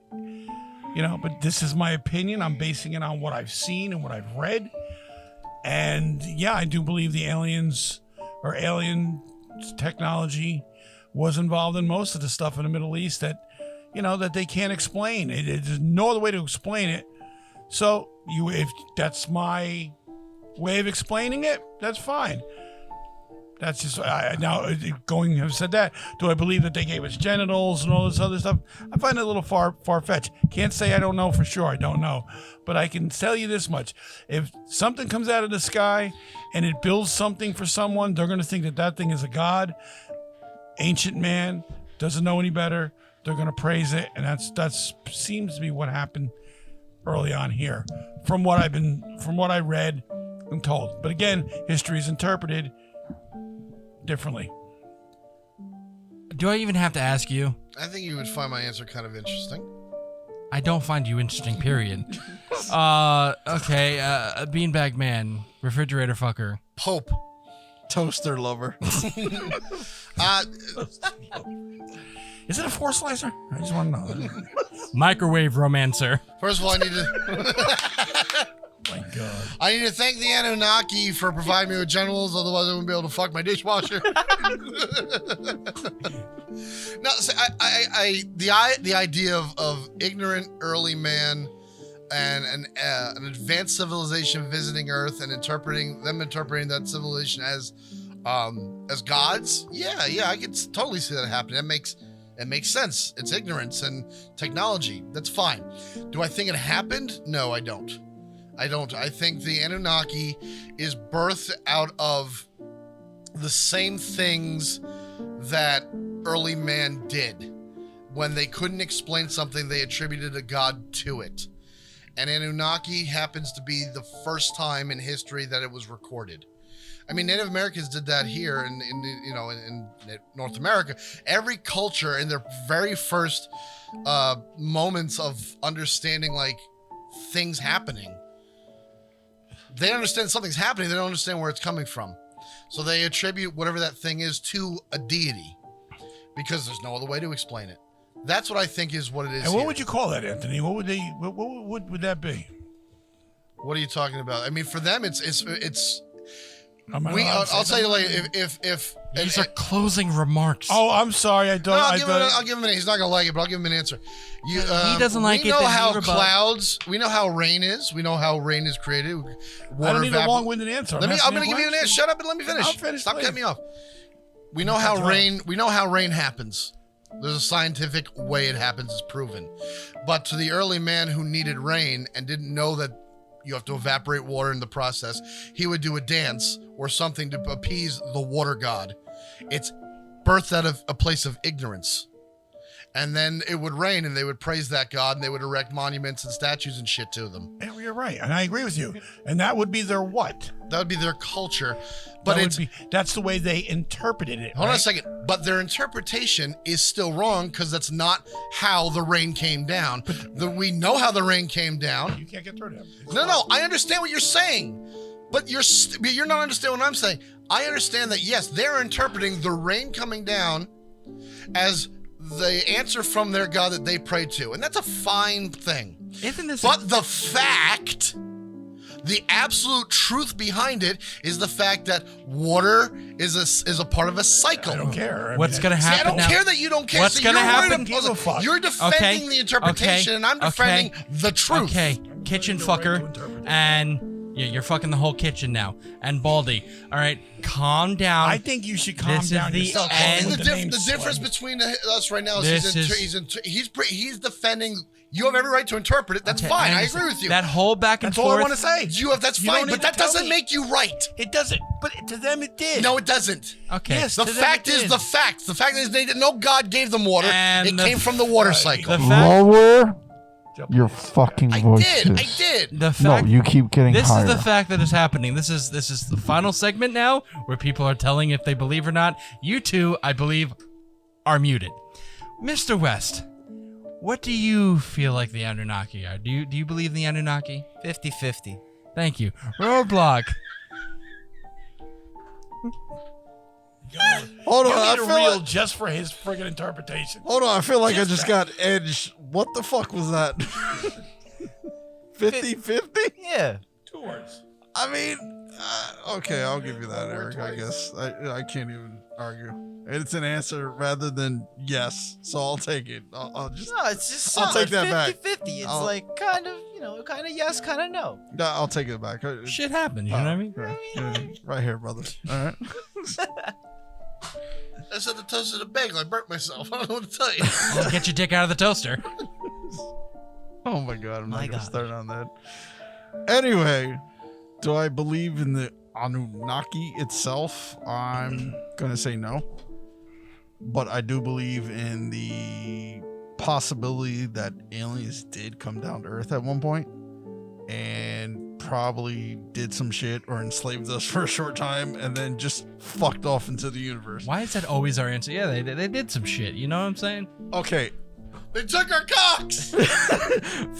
you know, but this is my opinion. I'm basing it on what I've seen and what I've read. And yeah, I do believe the aliens or alien technology was involved in most of the stuff in the Middle East that, you know, that they can't explain. There's no other way to explain it. So if that's my way of explaining it, that's fine. That's just now going. Have said that. Do I believe that they gave us genitals and all this other stuff? I find it a little far fetched. Can't say I don't know for sure. I don't know, but I can tell you this much: if something comes out of the sky and it builds something for someone, they're going to think that that thing is a god. Ancient man doesn't know any better. They're going to praise it, and that's seems to be what happened early on here, from what I read and told. But again, history is interpreted differently. Do I even have to ask you? I think you would find my answer kind of interesting. I don't find you interesting, period. Okay, Beanbag Man, refrigerator fucker. Pope. Toaster lover. Is it a four slicer? I just want to know. Microwave romancer. First of all, I need to... My God. I need to thank the Anunnaki for providing me with genitals, otherwise I wouldn't be able to fuck my dishwasher. No, so the idea of ignorant early man and an advanced civilization visiting Earth and interpreting that civilization as gods. Yeah, I could totally see that happening. It makes sense. It's ignorance and technology. That's fine. Do I think it happened? No, I don't. I think the Anunnaki is birthed out of the same things that early man did. When they couldn't explain something, they attributed a god to it. And Anunnaki happens to be the first time in history that it was recorded. I mean, Native Americans did that here in North America. Every culture in their very first moments of understanding like things happening, they understand something's happening. They don't understand where it's coming from. So they attribute whatever that thing is to a deity because there's no other way to explain it. That's what I think is what it is. And what here. would you call that, Anthony? What would that be? What are you talking about? I mean, for them, it's. I'll tell you later. If These are closing remarks. Oh, I'm sorry. I don't. No, I'll give him an. He's not gonna like it, but I'll give him an answer. He doesn't like it. We know then how he rebut. clouds. We know how rain is. We know how rain is created. Water I don't need a long-winded answer. I'm gonna give you an answer. Shut up and let me finish. I'll finish. Stop later. cutting me off. We know how rain. We know how rain happens. There's a scientific way it happens. It's proven. But to the early man who needed rain and didn't know that you have to evaporate water in the process, he would do a dance or something to appease the water god. It's birthed out of a place of ignorance. And then it would rain and they would praise that god and they would erect monuments and statues and shit to them. Yeah, you're right. And I agree with you. And that would be their what? That would be their culture. But that's the way they interpreted it. Hold on a second. But their interpretation is still wrong because that's not how the rain came down. We know how the rain came down. You can't get through to them. No, I understand what you're saying. But you're not understanding what I'm saying. I understand that, yes, they're interpreting the rain coming down as the answer from their God that they pray to. And that's a fine thing. Isn't this? But the fact, the absolute truth behind it is the fact that water is a part of a cycle. I don't care. What's going to See, happen I don't now? care that you don't care. What's So going to you're worried happen? about- Give a fuck. You're defending Okay. the interpretation, and I'm defending the truth. Okay, kitchen fucker, and you're fucking the whole kitchen now. And Baldy, all right, calm down. I think you should calm This is down the yourself. end. With The name difference Slim. between us right now This is he's defending You have every right to interpret it. That's Okay, fine. I agree with you. That whole back and That's all I forth. want to say. That's You fine, don't but need that to tell doesn't me. make you right. It doesn't, but to them it did. No, it doesn't. Okay. Yes, The to them fact it is did. the fact. The fact is no God gave them water. And it the came from the water right. cycle. The fact. Lower your fucking I voices. did. The No, fact. you keep getting This higher. is the fact that is happening. This is the final segment now, where people are telling if they believe or not. You two, I believe, are muted. Mr. West, what do you feel like the Anunnaki are? Do you believe the Anunnaki? 50-50. Thank you. Roadblock. Hold on, You I need a feel reel like, just for his friggin' interpretation. hold on, I feel like I just got edged. What the fuck was that? 50-50? Yeah. 2 words. I mean, okay, I'll give you that, Eric. I guess I can't even argue. It's an answer rather than yes, so I'll take it. I'll just No, it's just I'll solid. take that back. 50-50. It's I'll- like kind of yes, kind of no. no, I'll take it back. Shit happens, you know what I mean? Right here, brothers. All right. I said the toast of the bagel. I burnt myself. I don't know what to tell you. Well, get your dick out of the toaster. Oh my god, I'm My not gonna God. start on that. Anyway, do I believe in the Anunnaki itself? I'm gonna say no. But I do believe in the possibility that aliens did come down to Earth at one point and probably did some shit or enslaved us for a short time and then just fucked off into the universe. Why is that always our answer? Yeah, they did some shit. You know what I'm saying? Okay, They took our cocks.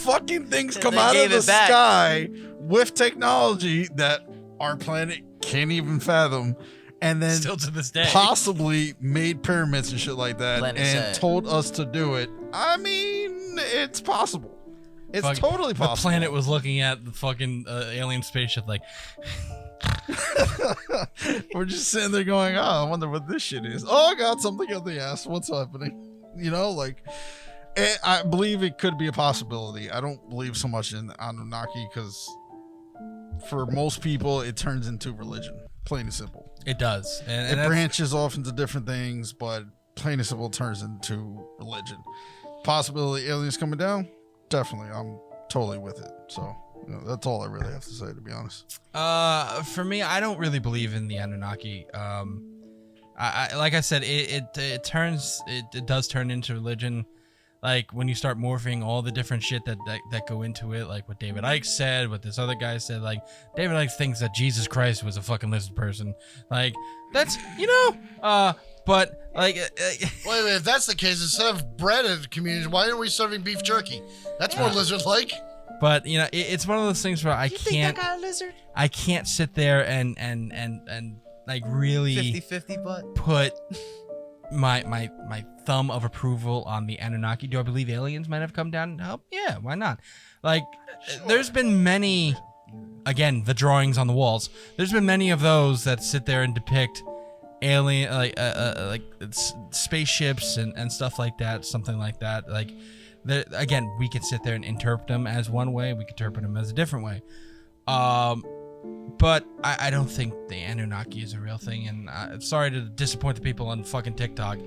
fucking things come They out of gave the it back. sky with technology that our planet can't even fathom, and then Still to this day. possibly made pyramids and shit like that Planet and said. told us to do it. I mean, it's possible. It's Fuck, totally the possible. planet was looking at the fucking alien spaceship like, We're just sitting there going, oh, I wonder what this shit is. Oh, I got something up the ass. What's happening? You know, like, I believe it could be a possibility. I don't believe so much in Anunnaki because for most people, it turns into religion. Plain and simple. it does. And It that's- branches off into different things, but plain and simple turns into religion. Possibility aliens coming down? Definitely. I'm totally with it. So, you know, that's all I really have to say, to be honest. For me, I don't really believe in the Anunnaki. I like I said, it does turn into religion. Like when you start morphing all the different shit that go into it, like what David Icke said, what this other guy said. Like David Icke thinks that Jesus Christ was a fucking lizard person. Like that's but like Wait, if that's the case, instead of bread at communities, why aren't we serving beef jerky? That's more lizard-like. but you know it's one of those things where I can't sit there and like really 50-50, but put my thumb of approval on the Anunnaki. Do I believe aliens might have come down and help? Yeah, why not? Like, there's been many, again, the drawings on the walls. There's been many of those that sit there and depict alien, like spaceships and stuff like that, something like that. Like, again, we can sit there and interpret them as one way. We can interpret them as a different way. But I don't think the Anunnaki is a real thing, and I'm sorry to disappoint the people on fucking TikTok,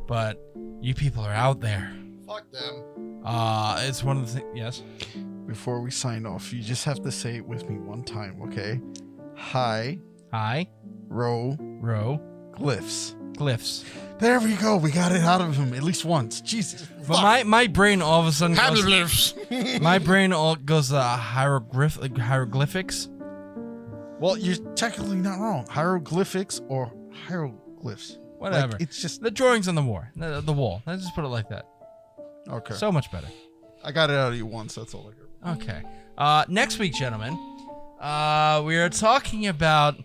but you people are out there. Fuck them. It's one of the things. Yes. Before we sign off, you just have to say it with me one time, okay? Hi, row, glyphs. Glyphs. There we go. We got it out of him at least once. Jesus. But my brain all of a sudden goes, Hieroglyphs. my brain all goes hieroglyphics. Well, you're technically not wrong. Hieroglyphics or hieroglyphs. Whatever. Like, it's just The drawings on the wall. Let's just put it like that. okay. So much better. I got it out of you once. That's all I got. Okay. Next week, gentlemen, we are talking about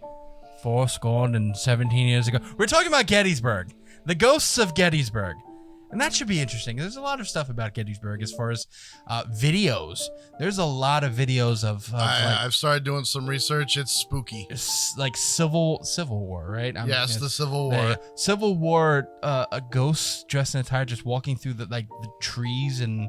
17 years ago. We're talking about Gettysburg, the ghosts of Gettysburg. And that should be interesting. There's a lot of stuff about Gettysburg as far as videos. There's a lot of videos of I've started doing some research. It's spooky. like civil war, right? Yes, the Civil the War. Civil War, a ghost dressed in attire just walking through the trees and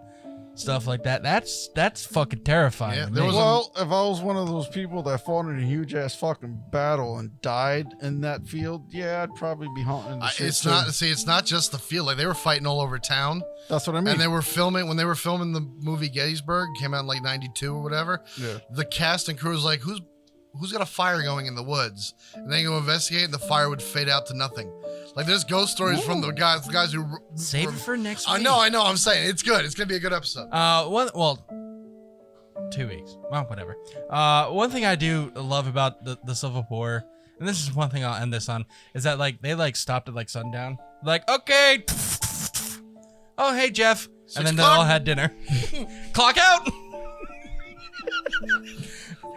stuff like that. That's fucking terrifying. Yeah, to there me. was Well, if I was one of those people that fought in a huge ass fucking battle and died in that field, yeah, I'd probably be haunting the shit it's too. not. See, it's not just the field. Like they were fighting all over town, That's what I mean. and they were filming when they were filming the movie Gettysburg, came out in like '92 or whatever. Yeah. The cast and crew was like, who's got a fire going in the woods? And they go investigate, and the fire would fade out to nothing. Like there's ghost stories from the guys who Save it for next week. I know. I'm saying it's good. It's gonna be a good episode. 2 weeks. Well, whatever. One thing I do love about the Civil War, and this is one thing I'll end this on, is that like they like stopped at like sundown. Like, okay. Oh, hey Jeff. And then they all had dinner. Clock out.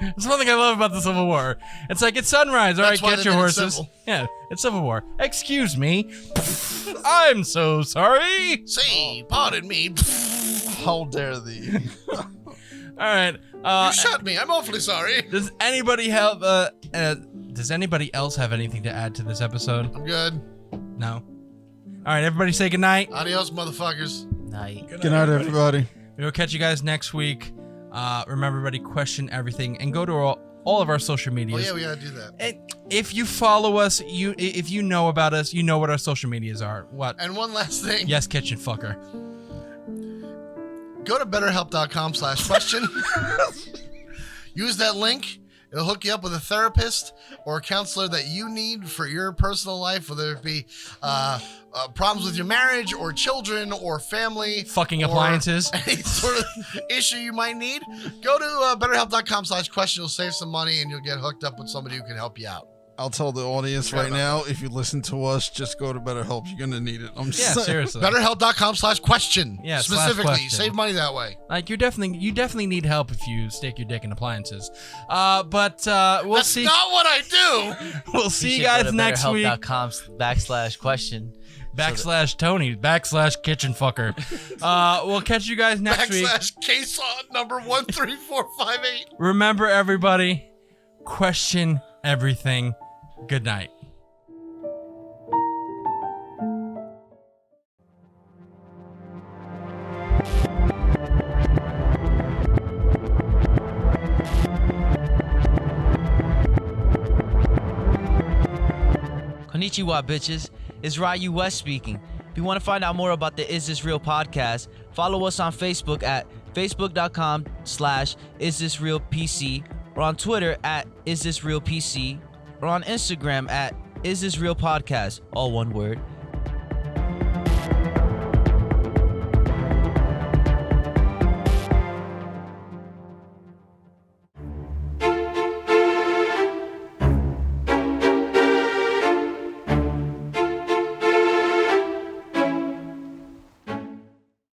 That's one thing I love about the Civil War. It's like, it's sunrise. All That's right, why get they your made it horses. civil. Yeah, it's Civil War. Excuse me. I'm so sorry. Say, pardon me. How dare thee? All right. You shot me. I'm awfully sorry. Does anybody have does anybody else have anything to add to this episode? I'm good. No. All right, everybody say goodnight. Adios, motherfuckers. Night. Good night, everybody. We'll catch you guys next week. Remember, everybody, question everything and go to all of our social Oh medias. yeah, we gotta do that. And if you follow us, if you know about us, you know what our social medias are. What? And one last thing. Yes, kitchen fucker. Go to betterhelp.com/question. Use that link. It'll hook you up with a therapist or a counselor that you need for your personal life, whether it be problems with your marriage or children or family. Fucking or appliances. Any sort of issue you might need. Go to betterhelp.com/question. You'll save some money and you'll get hooked up with somebody who can help you out. I'll tell the audience right now, if you listen to us, just go to BetterHelp. You're going to need it. I'm Yeah, saying. seriously. Betterhelp.com/question. Yeah, specifically. /question. Save money that way. Like you definitely need help if you stick your dick in appliances. But we'll That's see. not what I do. We'll see you guys next week. betterhelp.com/question. /Tony /kitchen fucker. We'll catch you guys next week. /case on number 13458. Remember, everybody, question everything. Good night. Konnichiwa, bitches. It's Ryu West speaking. If you want to find out more about the Is This Real podcast, follow us on Facebook at facebook.com/isthisrealpc or on Twitter at isthisrealpc or on Instagram at isthisrealpodcast, all one word.